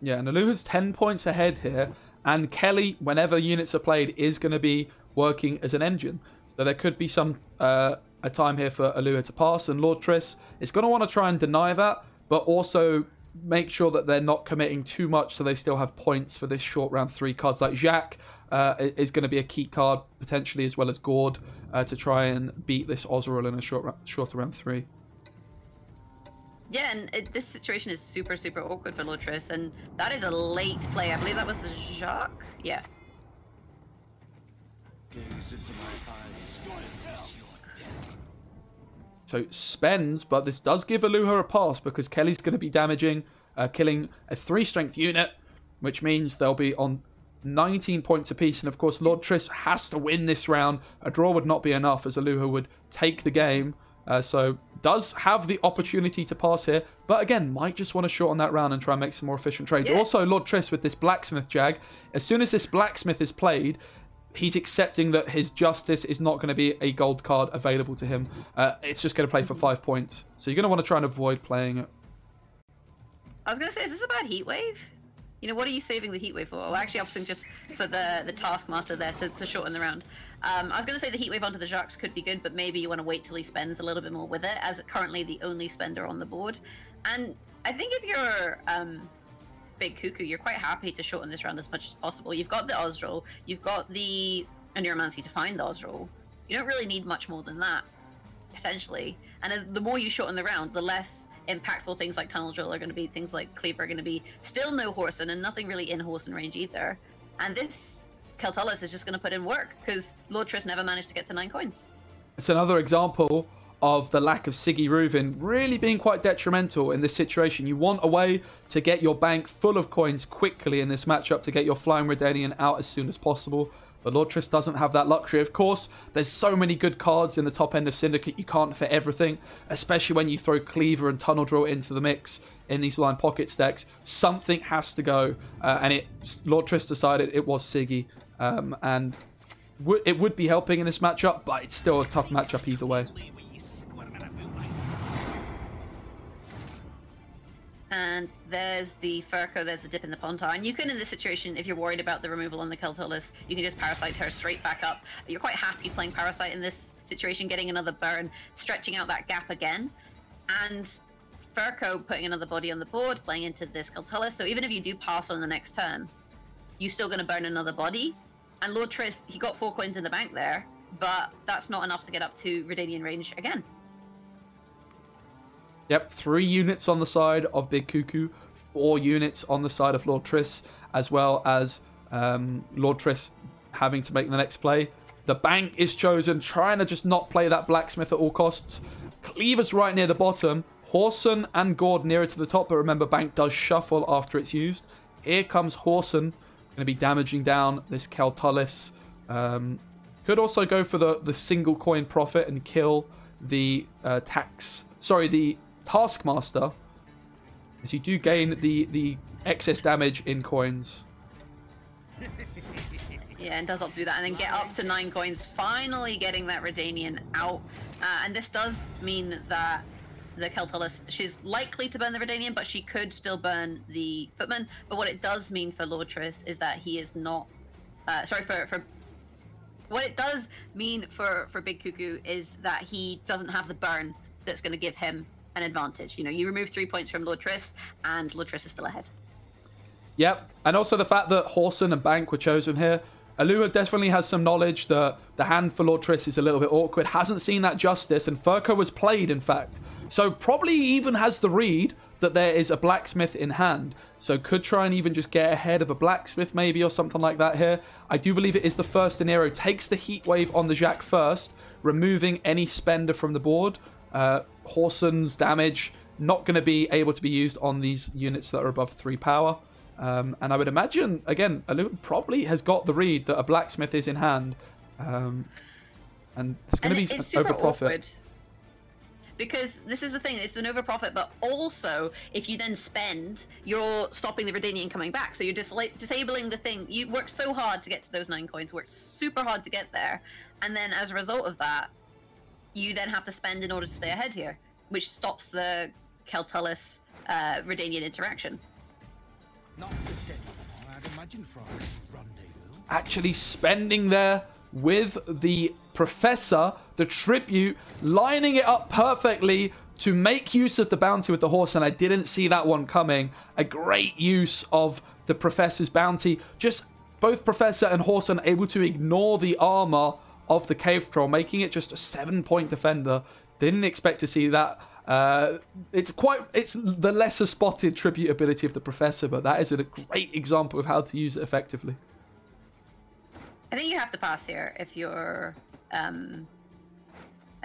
Yeah, and Aluha's 10 points ahead here. And Kelly, whenever units are played, is going to be working as an engine. So there could be some a time here for Alua to pass, and Lord Triss is going to want to try and deny that, but also make sure that they're not committing too much so they still have points for this short round 3 cards. Like Jacques is going to be a key card, potentially, as well as Gord, to try and beat this Ozeril in a shorter round 3. Yeah, and this situation is super, super awkward for Lord Triss, and that is a late play. I believe that was the Jacques? Yeah. So spends, but this does give Aluha a pass because Kelly's going to be damaging, killing a 3 strength unit, which means they'll be on 19 points apiece. And of course, Lord Triss has to win this round. A draw would not be enough, as Aluha would take the game. So does have the opportunity to pass here, but again, might just want to shorten that round and try and make some more efficient trades. Yeah. Also, Lord Triss with this Blacksmith Jag, as soon as this Blacksmith is played, he's accepting that his Justice is not going to be a gold card available to him. It's just going to play for 5 points. So you're going to want to try and avoid playing it. I was going to say, is this a bad heat wave? You know, what are you saving the heat wave for? Well, actually, opting just for the Taskmaster there to shorten the round. I was going to say the heat wave onto the Jacques could be good, but maybe you want to wait till he spends a little bit more with it, as currently the only spender on the board. And I think if you're Big Cuckoo, you're quite happy to shorten this round as much as possible. You've got the Ozeril, you've got the Neuromancy to find the Ozeril. You don't really need much more than that, potentially. And the more you shorten the round, the less impactful things like Tunnel Drill are going to be, things like Cleaver are going to be. Still no Horson, and nothing really in Horson range either. And this Keltullus is just going to put in work, because Lord Triss never managed to get to 9 coins. It's another example of the lack of Siggy Ruvin really being quite detrimental in this situation. You want a way to get your bank full of coins quickly in this matchup to get your Flying Redanian out as soon as possible. But Lord Triss doesn't have that luxury. Of course, there's so many good cards in the top end of Syndicate, you can't fit everything, especially when you throw Cleaver and Tunnel Drill into the mix in these Line Pocket stacks. Something has to go, and Lord Triss decided it was Siggy, and it would be helping in this matchup, but it's still a tough matchup either way. And there's the Furco, there's the dip in the Pontar. And you can, in this situation, if you're worried about the removal on the Keltullus, you can just Parasite her straight back up. You're quite happy playing Parasite in this situation, getting another burn, stretching out that gap again. And Furco putting another body on the board, playing into this Keltullus. So even if you do pass on the next turn, you're still going to burn another body. And Lord Triss, he got 4 coins in the bank there, but that's not enough to get up to Redanian range again. Yep, 3 units on the side of Big Cuckoo, 4 units on the side of Lord Triss, as well as Lord Triss having to make the next play. The bank is chosen, trying to just not play that Blacksmith at all costs. Cleaver's right near the bottom. Horson and Gord nearer to the top, but remember, bank does shuffle after it's used. Here comes Horson, going to be damaging down this Keltullus. Could also go for the single coin profit and kill the the Taskmaster, as you do gain the excess damage in coins. Yeah, and does opt to do that, and then get up to 9 coins, finally getting that Redanian out. And this does mean that the Keltullus, she's likely to burn the Redanian, but she could still burn the Footman. But what it does mean for Lord Triss is that he is not... for What it does mean for Big Cuckoo is that he doesn't have the burn that's going to give him an advantage. You know, you remove 3 points from Lord Triss, and Lord Triss is still ahead. Yep, and also the fact that Horson and Bank were chosen here. Alua definitely has some knowledge that the hand for Lord Triss is a little bit awkward. Hasn't seen that justice, and Furco was played, in fact. So probably even has the read that there is a blacksmith in hand. So could try and even just get ahead of a blacksmith maybe or something like that here. I do believe it is the first De Niro. Takes the heat wave on the Jacques first, removing any spender from the board. Horson's damage not going to be able to be used on these units that are above 3 power. And I would imagine, again, Alua probably has got the read that a blacksmith is in hand. And it's going to be over profit. Awkward. Because this is the thing, it's the Nova Profit, but also, if you then spend, you're stopping the Redanian coming back. So you're disabling the thing. You worked so hard to get to those 9 coins, worked super hard to get there, and then as a result of that, you then have to spend in order to stay ahead here, which stops the Keltullus Redanian interaction. Not the dead one, I'd imagine, for our rendezvous. Actually spending there with the Professor, the tribute, lining it up perfectly to make use of the bounty with the horse, and I didn't see that one coming. A great use of the Professor's bounty. Just both Professor and Horson able to ignore the armor of the Cave Troll, making it just a 7-point defender. Didn't expect to see that. It's the lesser spotted tribute ability of the Professor, but that is a great example of how to use it effectively. I think you have to pass here if you're I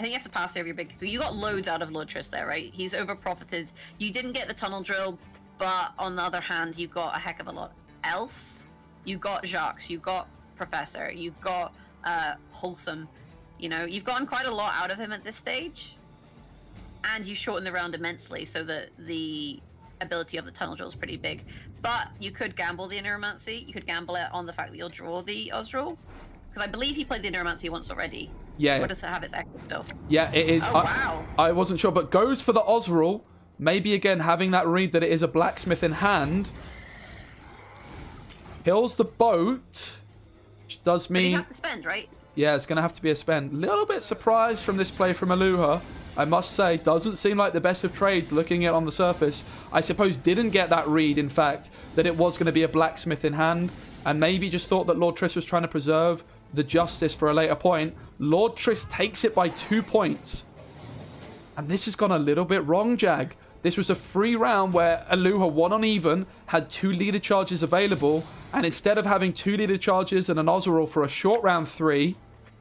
think you have to pass here if you're Big Cuckoo. You got loads out of Lord Triss there, right? He's over profited. You didn't get the tunnel drill, but on the other hand, you got a heck of a lot else. You got Jacques, you got Professor, you got Wholesome. You know, you've gotten quite a lot out of him at this stage. And you shorten the round immensely so that the ability of the tunnel drill is pretty big. But you could gamble the Neuromancy. You could gamble it on the fact that you'll draw the Ozril. Because I believe he played the Neuromancy once already. Yeah. Or does it have its echo still? Yeah, it is. Oh, wow. I wasn't sure, but goes for the Ozril. Maybe, again, having that read that it is a blacksmith in hand. Kills the boat. Which does mean... But you have to spend, right? Yeah, it's going to have to be a spend. Little bit surprised from this play from Aluha. I must say, doesn't seem like the best of trades looking at on the surface. I suppose didn't get that read, in fact, that it was going to be a blacksmith in hand. And maybe just thought that Lord Triss was trying to preserve the justice for a later point. Lord Triss takes it by 2 points. And this has gone a little bit wrong, Jag. This was a free round where Aluha won on even, had 2 leader charges available, and instead of having 2 leader charges and an Ozeril for a short round 3,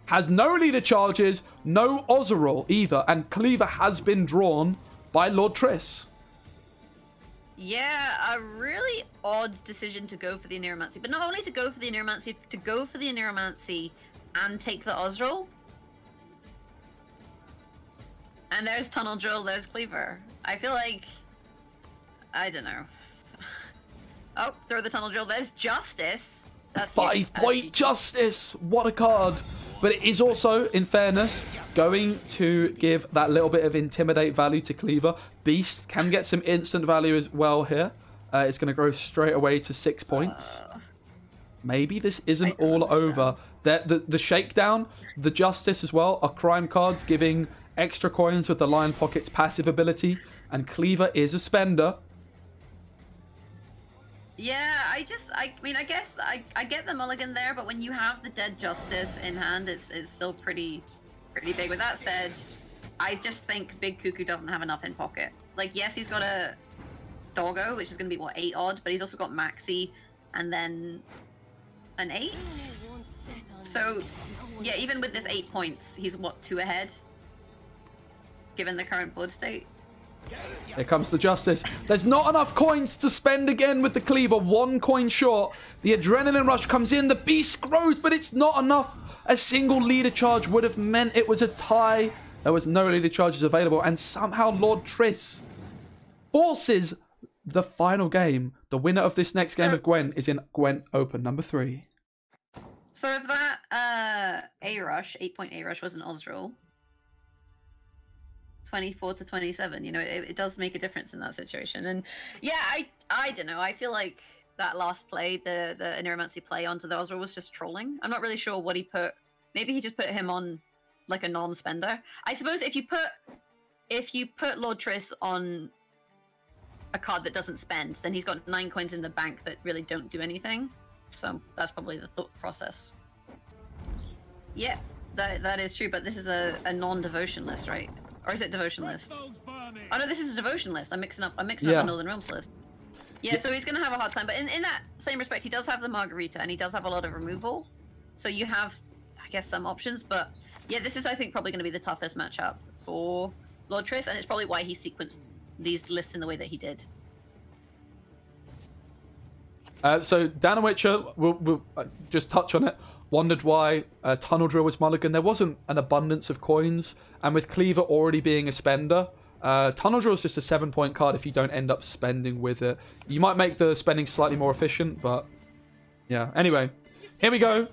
has no leader charges, no Ozeril either, and Cleaver has been drawn by Lord Triss. Yeah, a really odd decision to go for the Neuromancy. But not only to go for the Neuromancy, to go for the Neuromancy and take the Ozril. And there's Tunnel Drill, there's Cleaver. I feel like... I don't know. Oh, throw the Tunnel Drill, there's Justice. That's 5-point Justice! What a card! But it is also, in fairness, going to give that little bit of intimidate value to Cleaver. Beast can get some instant value as well here. It's going to grow straight away to 6 points. Maybe this isn't all over. The Shakedown, the Justice as well, are crime cards giving extra coins with the Lion Pocket's passive ability. And Cleaver is a spender. Yeah, I mean, I guess I get the mulligan there, but when you have the dead Justice in hand, it's still pretty big. With that said, I just think Big Cuckoo doesn't have enough in pocket. Like, yes, he's got a Doggo, which is going to be, what, 8 odd, but he's also got Maxi, and then an 8? So, yeah, even with this 8 points, he's, what, 2 ahead? Given the current board state? Here comes the Justice. There's not enough coins to spend again with the Cleaver. 1 coin short. The Adrenaline Rush comes in. The Beast grows, but it's not enough. A single leader charge would have meant it was a tie. There was no leader charges available, and somehow Lord Triss forces the final game. The winner of this next game of Gwent is in Gwent Open number 3. So if that A-Rush, 8-point A-Rush was an Ozril, 24 to 27, you know, it does make a difference in that situation. And yeah, I don't know, I feel like that last play, the Neuromancy play onto the Ozril was just trolling. I'm not really sure what he put Maybe he just put him on like a non-spender. I suppose if you put Lord Triss on a card that doesn't spend, then he's got 9 coins in the bank that really don't do anything. So that's probably the thought process. Yeah, that is true, but this is a non-devotion list, right? Or is it devotion list? Oh no, this is a devotion list. I'm mixing up the Northern Realms list. Yeah, so he's gonna have a hard time, but in that same respect, he does have the Margarita, and he does have a lot of removal. So you have, I guess, some options, but yeah, this is, I think, probably going to be the toughest matchup for Lord Triss, and it's probably why he sequenced these lists in the way that he did. So Danowitcher, we'll just touch on it, wondered why Tunnel Drill was mulligan. There wasn't an abundance of coins, and with Cleaver already being a spender, Tunnel Drill is just a 7-point card if you don't end up spending with it. You might make the spending slightly more efficient, but yeah. Anyway, here we go.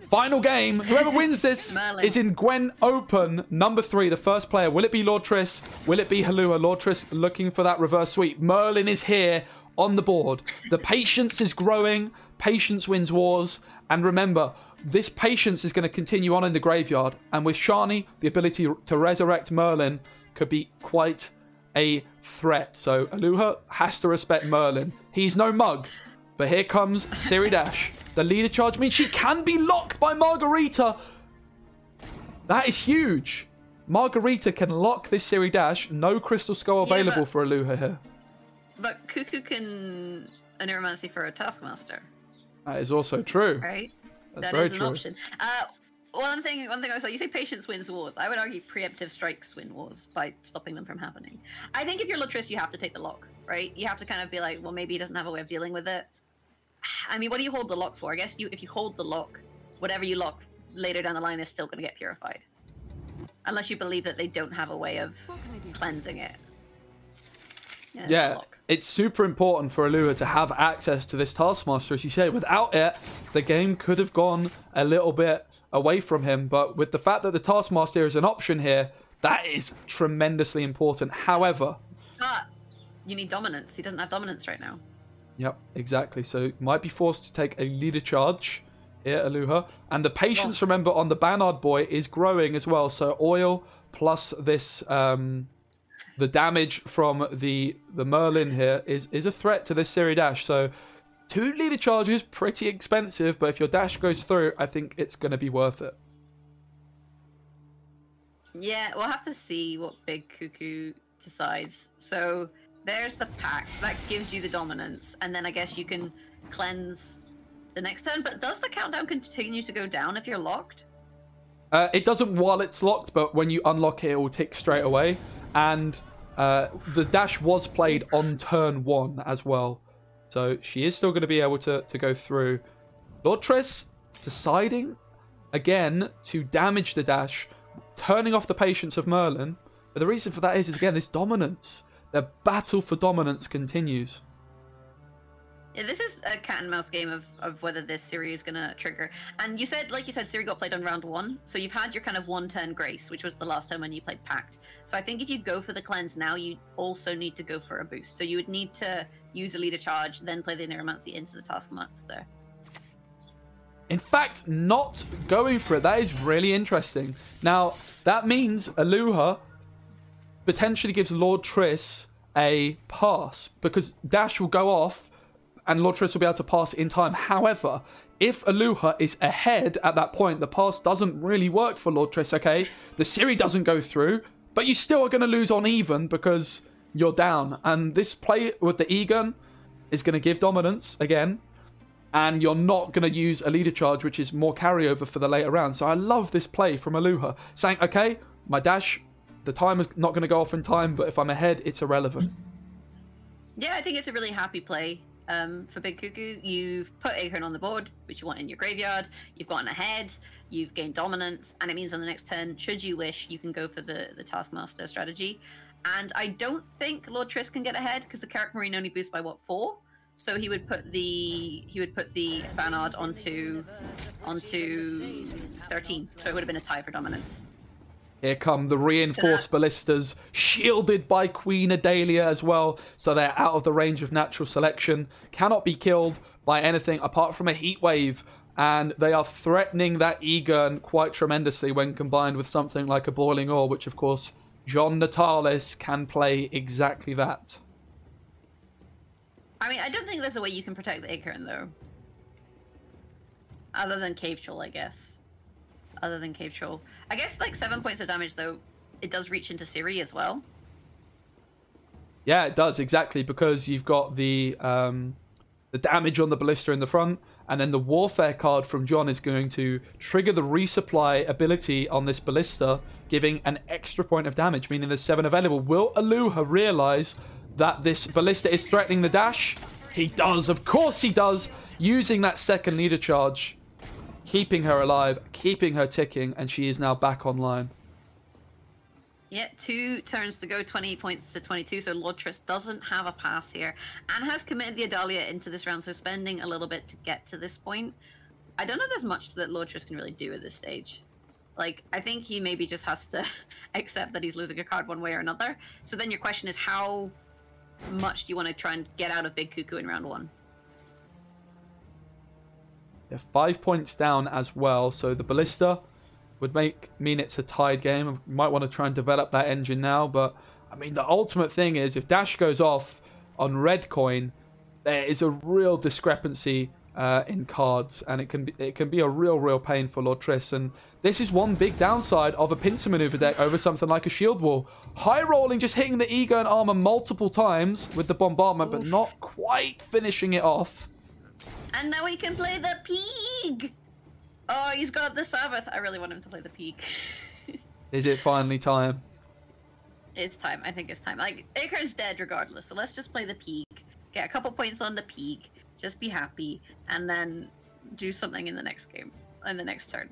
Final game. Whoever wins this is in Gwent Open number 3. The first player. Will it be Lord Triss? Will it be Halua? Lord Triss looking for that reverse sweep. Merlin is here on the board. The patience is growing. Patience wins wars. And remember, this patience is going to continue on in the graveyard. And with Shani, the ability to resurrect Merlin could be quite a threat. So Aluha has to respect Merlin. He's no mug. But here comes Siri Dash. The leader charge means she can be locked by Margarita. That is huge. Margarita can lock this Siri Dash. No Crystal Skull available for Aluha here. But Cuckoo can a Neuromancy for a Taskmaster. That is also true. Right? That's that very is an true. Option. One thing I was like, you say patience wins wars. I would argue preemptive strikes win wars by stopping them from happening. I think if you're Lutris, you have to take the lock, right? You have to kind of be like, well, maybe he doesn't have a way of dealing with it. I mean, what do you hold the lock for? I guess if you hold the lock, whatever you lock later down the line is still going to get purified. Unless you believe that they don't have a way of cleansing it. Yeah, it's super important for Alua to have access to this Taskmaster, as you say. Without it, the game could have gone a little bit away from him. But with the fact that the Taskmaster is an option here, that is tremendously important. However... But you need dominance. He doesn't have dominance right now. Yep, exactly. So might be forced to take a leader charge here, Aluha. And the patience, remember, on the Banard boy is growing as well. So oil plus this... the damage from the Merlin here is a threat to this Siri Dash. So 2 leader charges, pretty expensive, but if your dash goes through, I think it's going to be worth it. Yeah, we'll have to see what Big Cuckoo decides. So there's the pack. That gives you the dominance. And then I guess you can cleanse the next turn. But does the countdown continue to go down if you're locked? It doesn't while it's locked, but when you unlock it, it will tick straight away. And the dash was played on turn 1 as well. So she is still going to be able to go through. Lord Triss deciding, again, to damage the dash, turning off the patience of Merlin. But the reason for that is again, this dominance. The battle for dominance continues. Yeah, this is a cat and mouse game of whether this Siri is going to trigger. And you said, like you said, Siri got played on round 1. So you've had your kind of 1-turn grace, which was the last time when you played Pact. So I think if you go for the cleanse now, you also need to go for a boost. So you would need to use a leader charge, then play the Neuromancy into the Taskmaster. In fact, not going for it. That is really interesting. Now, that means Aluha potentially gives Lord Triss a pass, because dash will go off and Lord Triss will be able to pass in time. However, if Aluha is ahead at that point, the pass doesn't really work for Lord Triss, okay? The Siri doesn't go through, but you still are going to lose on even because you're down. And this play with the Egon is going to give dominance again. And you're not going to use a leader charge, which is more carryover for the later round. So I love this play from Aluha, saying, okay, my dash, the timer's not going to go off in time, but if I'm ahead, it's irrelevant. Yeah, I think it's a really happy play. For Big Cuckoo, you've put Acorn on the board, which you want in your graveyard. You've gotten ahead, you've gained dominance, and it means on the next turn, should you wish, you can go for the Taskmaster strategy. And I don't think Lord Triss can get ahead because the Carrick Marine only boosts by what, 4? So he would put the Banard onto 13. So it would have been a tie for dominance. Here come the reinforced ballistas, shielded by Queen Adalia as well, so they're out of the range of natural selection. Cannot be killed by anything apart from a heat wave. and they are threatening that E-gun quite tremendously when combined with something like a boiling ore, which of course John Natalis can play exactly that. I mean, I don't think there's a way you can protect the Acorn, though. Other than Cave Troll, I guess. Other than Cave Troll. I guess, like, 7 points of damage, though, it does reach into Siri as well. Yeah, it does, exactly, because you've got the damage on the Ballista in the front, and then the Warfare card from John is going to trigger the resupply ability on this Ballista, giving an extra point of damage, meaning there's 7 available. Will Aluha realize that this Ballista is threatening the dash? He does, of course he does, using that second leader charge, keeping her alive, keeping her ticking, and she is now back online. Yeah, 2 turns to go, 20 points to 22, so Lotris doesn't have a pass here, and has committed the Adalia into this round, so spending a little bit to get to this point. I don't know if there's much that Lotris can really do at this stage. Like, I think he maybe just has to accept that he's losing a card one way or another. So then your question is, how much do you want to try and get out of Big Cuckoo in round 1? Yeah, 5 points down as well, so the Ballista would mean it's a tied game. You might want to try and develop that engine now, but I mean, the ultimate thing is if Dash goes off on red coin, there is a real discrepancy in cards, and it can be a real pain for Lord Triss. And this is one big downside of a pincer maneuver deck over something like a shield wall. High rolling, just hitting the ego and armor multiple times with the bombardment, but not quite finishing it off. And now he can play the Peeg! Oh, he's got the Sabbath. I really want him to play the Peeg. Is it finally time? It's time. I think it's time. Like, Acorn's dead regardless, so let's just play the Peeg. Get a couple points on the Peeg. Just be happy, and then do something in the next game, in the next turn.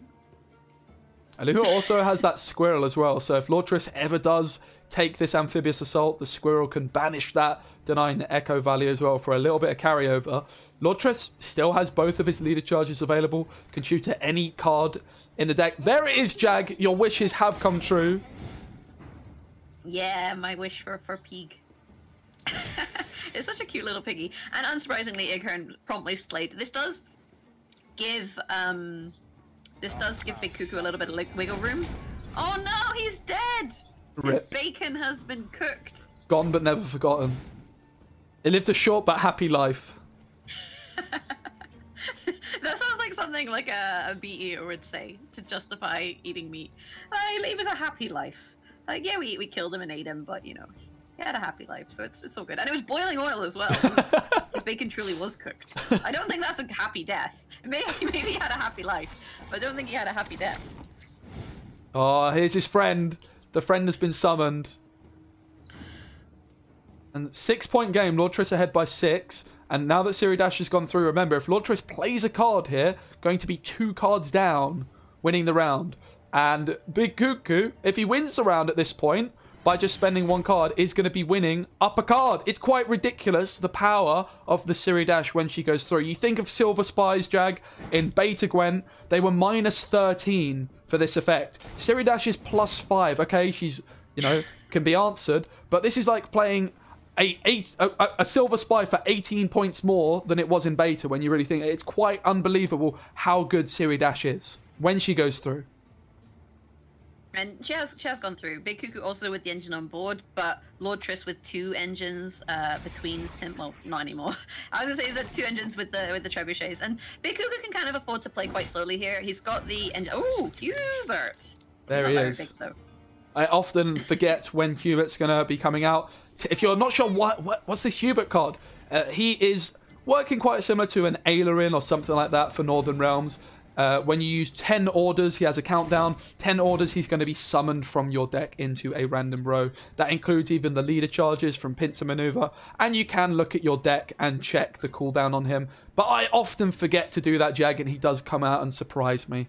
Aluha also has that squirrel as well, so if Lord Triss ever does take this amphibious assault, the squirrel can banish that, denying the echo value as well for a little bit of carryover. Lord Triss still has both of his leader charges available, can shoot at any card in the deck. There it is, Jag. Your wishes have come true. Yeah, my wish for Peeg. It's such a cute little piggy. And unsurprisingly, Acorn promptly slayed. This does give Big Cuckoo a little bit of like wiggle room. Oh no, he's dead! His bacon has been cooked. Gone but never forgotten. It lived a short but happy life. That sounds like something like a meat eater would say to justify eating meat. He was a happy life. Like, yeah, we killed him and ate him, but you know, he had a happy life, so it's all good. And it was boiling oil as well. His bacon truly was cooked. I don't think that's a happy death. Maybe he had a happy life, but I don't think he had a happy death. Oh, here's his friend. The friend has been summoned. And 6 point game, Lord Triss ahead by 6. And now that Siri Dash has gone through, remember, if Lord Triss plays a card here, going to be 2 cards down, winning the round. And Big Cuckoo, if he wins the round at this point, by just spending 1 card, is going to be winning up a card. It's quite ridiculous, the power of the Siri Dash when she goes through. You think of Silver Spies, Jag, in Beta Gwent, they were minus 13 for this effect. Siri Dash is plus 5. Okay, she's, you know, can be answered. But this is like playing a Silver Spy for 18 points more than it was in Beta when you really think. It's quite unbelievable how good Siri Dash is when she goes through. And she has gone through. Big Cuckoo also with the engine on board, but Lord Triss with 2 engines between him. Well, not anymore. I was gonna say he's got 2 engines with the trebuchets, and Big Cuckoo can kind of afford to play quite slowly here. He's got the engine. Oh, Hubert! There he is. Big, though. I often forget when Hubert's gonna be coming out. If you're not sure what's this Hubert card, he is working quite similar to an Ailerin or something like that for Northern Realms. When you use 10 orders, he has a countdown. 10 orders, he's going to be summoned from your deck into a random row. That includes even the leader charges from Pincer Maneuver. And you can look at your deck and check the cooldown on him. But I often forget to do that, Jag, and he does come out and surprise me.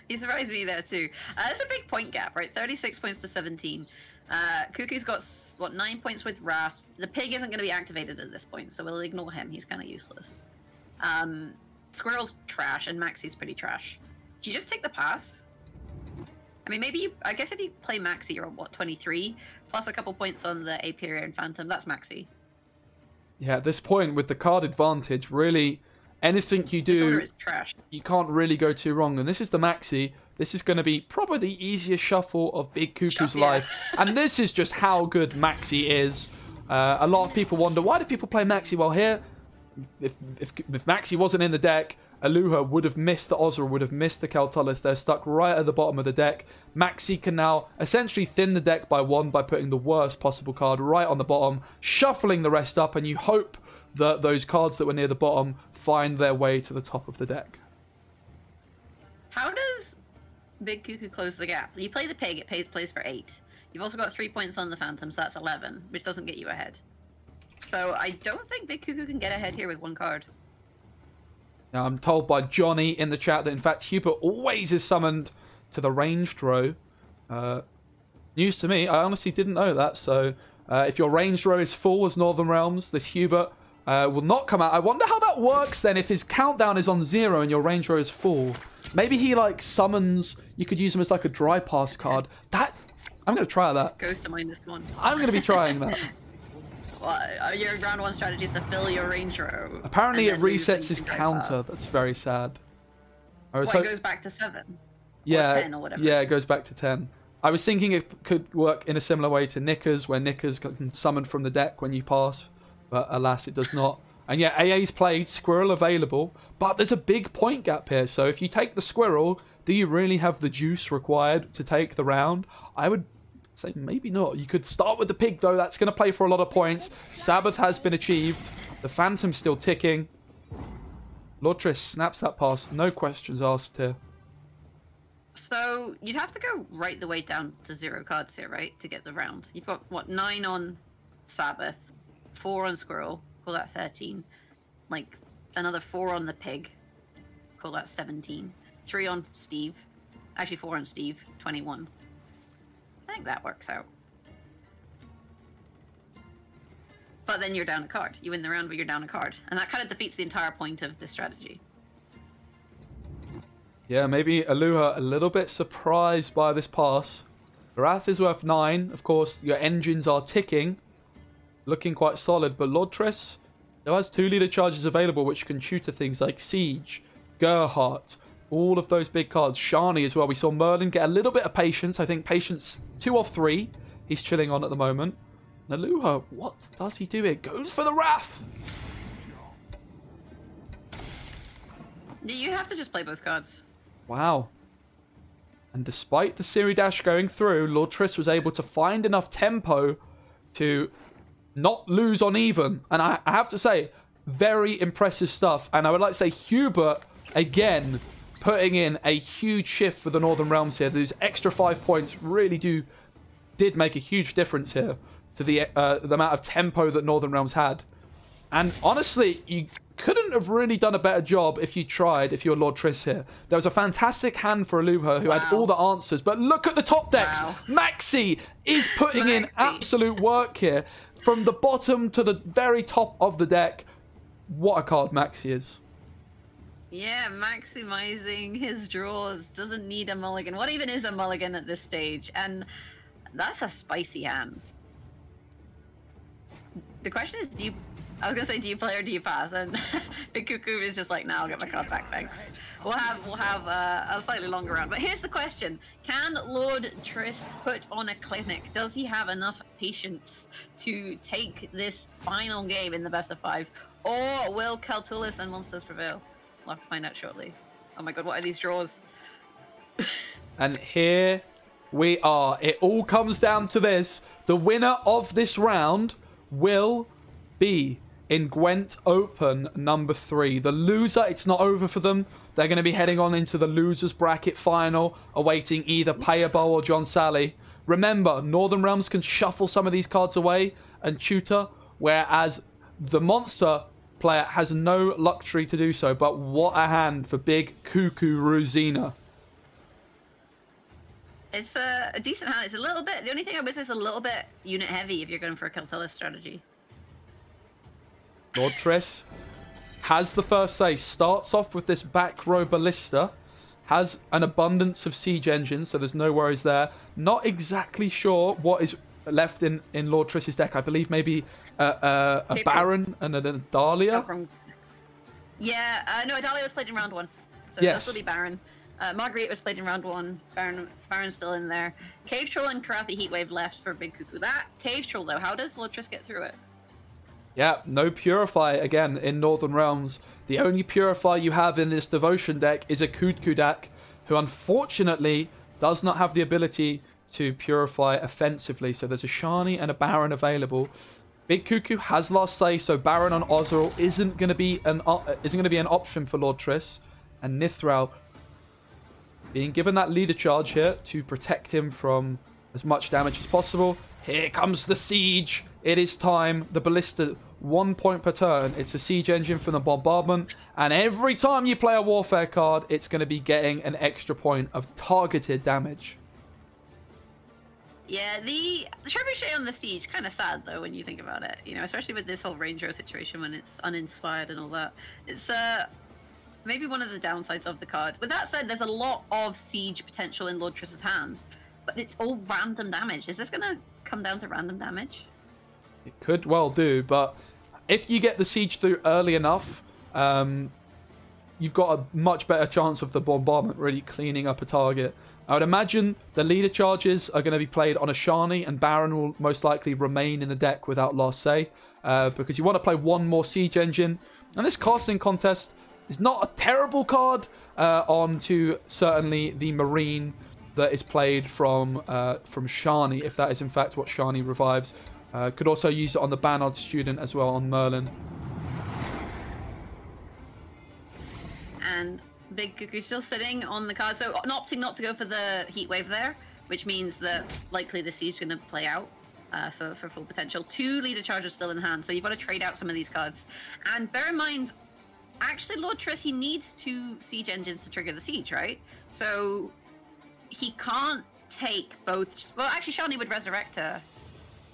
He surprised me there too. There's a big point gap, right? 36 points to 17. Cuckoo's got, what, 9 points with Wrath. The pig isn't going to be activated at this point, so we'll ignore him. He's kind of useless. Squirrel's trash, and Maxie's pretty trash. Do you just take the pass? I mean, maybe I guess if you play Maxie, you're on, what, 23? Plus a couple points on the Apiary and Phantom, that's Maxie. Yeah, at this point, with the card advantage, really, anything you This order do, is trash. you can't really go too wrong. And this is the Maxi. This is going to be probably the easiest shuffle of Big Cuckoo's life. And this is just how good Maxi is. A lot of people wonder, why do people play Maxi? Well, here, if Maxi wasn't in the deck, Aluha would have missed the Ozra, would have missed the Kaltulis. They're stuck right at the bottom of the deck. Maxi can now essentially thin the deck by 1 by putting the worst possible card right on the bottom, shuffling the rest up, and you hope that those cards that were near the bottom find their way to the top of the deck. How does Big Cuckoo close the gap? You play the pig, it plays for 8. You've also got 3 points on the Phantom, so that's 11, which doesn't get you ahead. So I don't think Big Cuckoo can get ahead here with 1 card. Now, I'm told by Johnny in the chat that, in fact, Hubert always is summoned to the ranged row. News to me. I honestly didn't know that. So, if your ranged row is full as Northern Realms, this Hubert will not come out. I wonder how that works then if his countdown is on 0 and your ranged row is full. Maybe he, like, summons... You could use him as, like, a dry pass card. That... I'm going to try that. Goes to -1. I'm going to be trying that. Well, your round 1 strategy is to fill your range row. Apparently it resets his counter. That's very sad. It goes back to 7? Yeah, or 10 or whatever. Yeah, it goes back to 10. I was thinking it could work in a similar way to Knickers, where Knickers can summon from the deck when you pass. But alas, it does not. And yeah, AA's played, Squirrel available. But there's a big point gap here. So if you take the Squirrel, do you really have the juice required to take the round? I would... say maybe not. You could start with the pig, though. That's going to play for a lot of points. Sabbath has been achieved. The Phantom's still ticking. Lord Triss snaps that pass. No questions asked here. So, you'd have to go right the way down to 0 cards here, right? To get the round. You've got, what, 9 on Sabbath, 4 on Squirrel. Call that 13. Like, another 4 on the pig. Call that 17. 3 on Steve. Actually, 4 on Steve. 21. I think that works out. But then you're down a card. You win the round, but you're down a card. And that kind of defeats the entire point of this strategy. Yeah, maybe Aluha a little bit surprised by this pass. Wrath is worth 9. Of course, your engines are ticking. Looking quite solid. But Lord Triss still has 2 leader charges available, which can tutor things like Siege, Gerhardt, all of those big cards. Shani as well. We saw Merlin get a little bit of Patience. I think Patience 2 of 3 he's chilling on at the moment. Naluha, what does he do here? Goes for the Wrath. You have to just play both cards. Wow. And despite the Siri Dash going through, Lord Triss was able to find enough tempo to not lose on even. And I have to say, very impressive stuff. And I would like to say Hubert, again, putting in a huge shift for the Northern Realms here. Those extra 5 points really did make a huge difference here to the amount of tempo that Northern Realms had. And honestly, you couldn't have really done a better job if you tried, if you were Lord Triss here. There was a fantastic hand for Aluha who had all the answers. But look at the top decks. Wow. Maxi is putting in absolute work here. From the bottom to the very top of the deck. What a card Maxi is. Yeah, maximizing his draws. Doesn't need a mulligan. What even is a mulligan at this stage? And that's a spicy hand. The question is, I was gonna say, do you play or do you pass? And Big Cuckoo is just like, nah, I'll get my card back, thanks. We'll have a slightly longer round. But here's the question: can Lord Triss put on a clinic? Does he have enough patience to take this final game in the best of 5, or will Kaltulis and Monsters prevail? We'll have to find out shortly. Oh my god, what are these draws? And here we are. It all comes down to this. The winner of this round will be in Gwent Open number 3. The loser, it's not over for them. They're going to be heading on into the losers bracket final, awaiting either Payabo or John Sally. Remember, Northern Realms can shuffle some of these cards away and tutor, whereas the monster player has no luxury to do so. But what a hand for Big Cuckoo Rosina. It's a decent hand. It's a little bit... The only thing I would say is a little bit unit heavy if you're going for a Kaltulis strategy. Lord Triss has the first say. Starts off with this back row ballista. Has an abundance of siege engines, so there's no worries there. Not exactly sure what is left in Lord Triss's deck. I believe maybe a Baron and a Dahlia. Yeah, no, Adalia was played in round 1. So Yes. this will be Baron. Marguerite was played in round 1. Baron's still in there. Cave Troll and Karathi Heatwave left for Big Cuckoo. That Cave Troll, though, how does Lotris get through it? Yeah, no Purify again in Northern Realms. The only Purify you have in this Devotion deck is a Kudkudak, who unfortunately does not have the ability to Purify offensively. So there's a Shani and a Baron available. Big Cuckoo has last say, so Baron on Ozeril isn't going to be an option for Lord Triss. And Nithral being given that leader charge here to protect him from as much damage as possible. Here comes the siege. It is time. The Ballista, 1 point per turn. It's a siege engine from the bombardment. And every time you play a warfare card, it's going to be getting an extra point of targeted damage. Yeah, the trebuchet on the siege, kind of sad though when you think about it. You know, especially with this whole Ranger situation when it's uninspired and all that. It's maybe one of the downsides of the card. With that said, there's a lot of siege potential in Lord Triss's hand, but it's all random damage. Is this going to come down to random damage? It could well do, but if you get the siege through early enough, you've got a much better chance of the bombardment really cleaning up a target. I would imagine the leader charges are going to be played on a Shani, and Baron will most likely remain in the deck without last say, because you want to play one more siege engine. And this casting contest is not a terrible card onto certainly the Marine that is played from Shani, if that is in fact what Shani revives. Could also use it on the Banod student as well on Merlin. And Big Cuckoo still sitting on the card, so opting not to go for the Heatwave there, which means that likely the siege is going to play out for full potential. 2 leader charges still in hand, so you've got to trade out some of these cards. And bear in mind, actually Lord Triss, he needs 2 siege engines to trigger the siege, right? So he can't take both. Well, actually Shani would resurrect a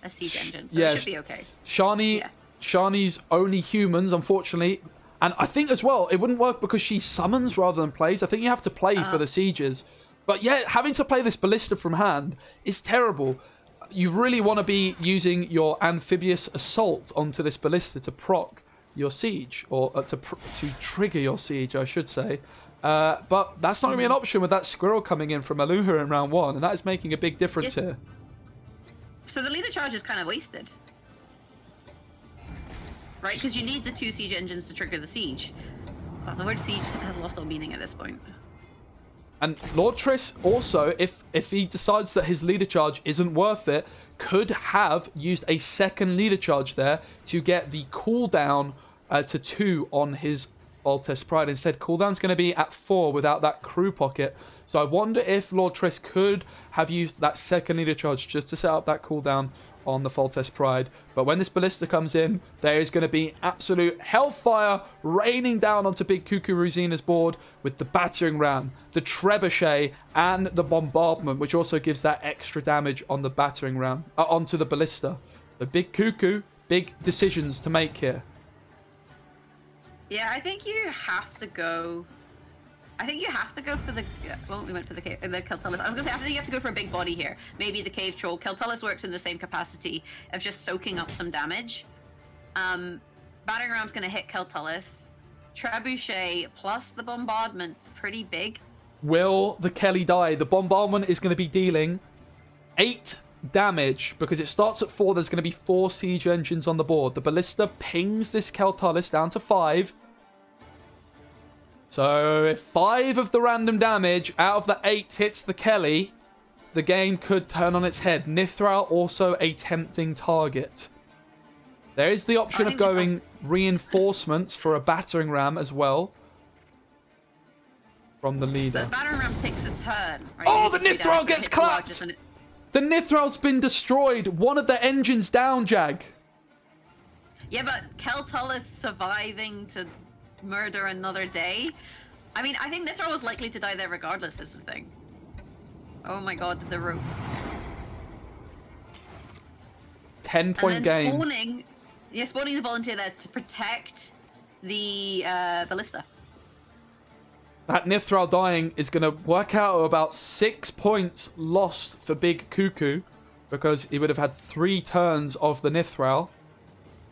siege engine, so it should be okay. Shani's only humans, unfortunately. And I think as well, it wouldn't work because she summons rather than plays. I think you have to play for the sieges. But yeah, having to play this Ballista from hand is terrible. You really want to be using your Amphibious Assault onto this Ballista to proc your siege. Or to trigger your siege, I should say. But that's not going to be an option with that Squirrel coming in from Aluha in round 1. And that is making a big difference here. So the leader charge is kind of wasted. Right, because you need the 2 siege engines to trigger the siege. Well, the word siege has lost all meaning at this point. And Lord Triss also, if he decides that his leader charge isn't worth it, could have used a second leader charge there to get the cooldown to 2 on his Voltes Pride. Instead, cooldown's going to be at 4 without that crew pocket. So I wonder if Lord Triss could have used that second leader charge just to set up that cooldown on the Voltes Pride. But when this Ballista comes in, there is going to be absolute hellfire raining down onto Big Cuckoo Ruzina's board with the Battering Ram, the Trebuchet, and the Bombardment, which also gives that extra damage on the Battering Ram, onto the Ballista. The Big Cuckoo, big decisions to make here. Yeah, I think you have to go... for the... Well, we went for the Keltullus. I was going to say, I think you have to go for a big body here. Maybe the Cave Troll. Keltullus works in the same capacity of just soaking up some damage. Battering Ram's going to hit Keltullus. Trebuchet plus the Bombardment, pretty big. Will the Kelly die? The Bombardment is going to be dealing 8 damage because it starts at 4. There's going to be 4 siege engines on the board. The Ballista pings this Keltullus down to 5. So if 5 of the random damage out of the 8 hits the Kelly, the game could turn on its head. Nithral also a tempting target. There is the option of going reinforcements for a Battering Ram as well from the leader. The Battering Ram takes a turn. Right? Oh, the Nithral gets clapped! The Nithral's been destroyed. One of the engines down, Jag. Yeah, but Keltullus surviving to murder another day. I mean, I think Nithral was likely to die there regardless, is the thing. Oh my god, the rope. 10-point game. Spawning the volunteer there to protect the Ballista. That Nithral dying is going to work out about 6 points lost for Big Cuckoo because he would have had 3 turns of the Nithral.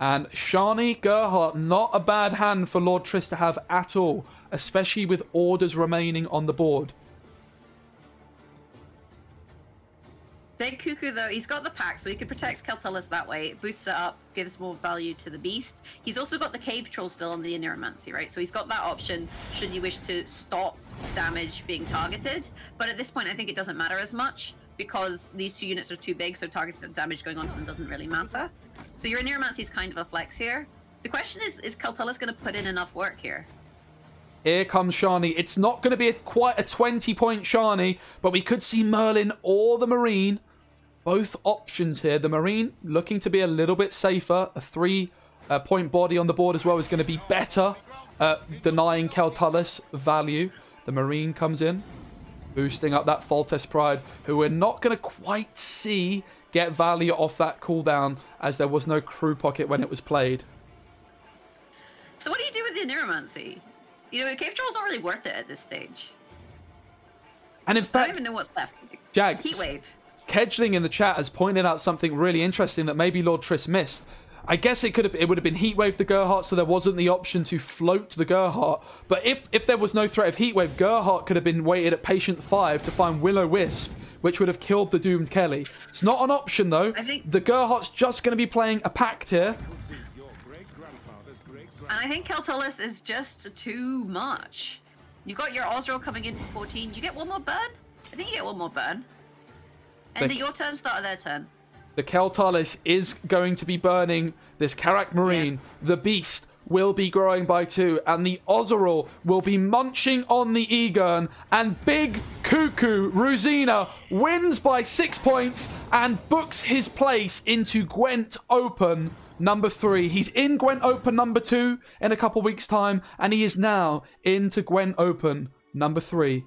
And Shani Gerhardt, not a bad hand for Lord Triss to have at all, especially with orders remaining on the board. Big Cuckoo, though, he's got the pack, so he can protect Keltullus that way. It boosts it up, gives more value to the beast. He's also got the Cave Troll still on the Neuromancy, right? So he's got that option should you wish to stop damage being targeted. But at this point, I think it doesn't matter as much because these two units are too big, so targeted damage going onto them doesn't really matter. So your Neuromancy is kind of a flex here. The question is Keltullus going to put in enough work here? Here comes Shani. It's not going to be quite a 20-point Shani, but we could see Merlin or the Marine. Both options here. The Marine looking to be a little bit safer. A 3-point body on the board as well is going to be better at denying Keltullus value. The Marine comes in, boosting up that Foltest Pride, who we're not going to quite see get value off that cooldown as there was no crew pocket when it was played. So what do you do with the Neuromancy? You know, Cave Troll's not really worth it at this stage. And in I fact, don't even know what's left. Jag, Heatwave. Kedgling in the chat has pointed out something really interesting that maybe Lord Triss missed. I guess it would have been Heatwave the Gerhardt, so there wasn't the option to float the Gerhardt. But if there was no threat of Heatwave, Gerhardt could have been waited at Patient 5 to find Will-O-Wisp, which would have killed the doomed Kelly. It's not an option though. I think the Gerhardt's just going to be playing a pact here. And I think Keltullus is just too much. You've got your Osro coming in for 14. Do you get one more burn? I think you get one more burn. End of your turn, start of their turn. The Keltullus is going to be burning this Karak Marine. Yeah. The Beast will be growing by 2. And the Ozeril will be munching on the Egern. And Big Cuckoo Ruzina wins by 6 points and books his place into Gwent Open number 3. He's in Gwent Open number 2 in a couple weeks' time. And he is now into Gwent Open number 3.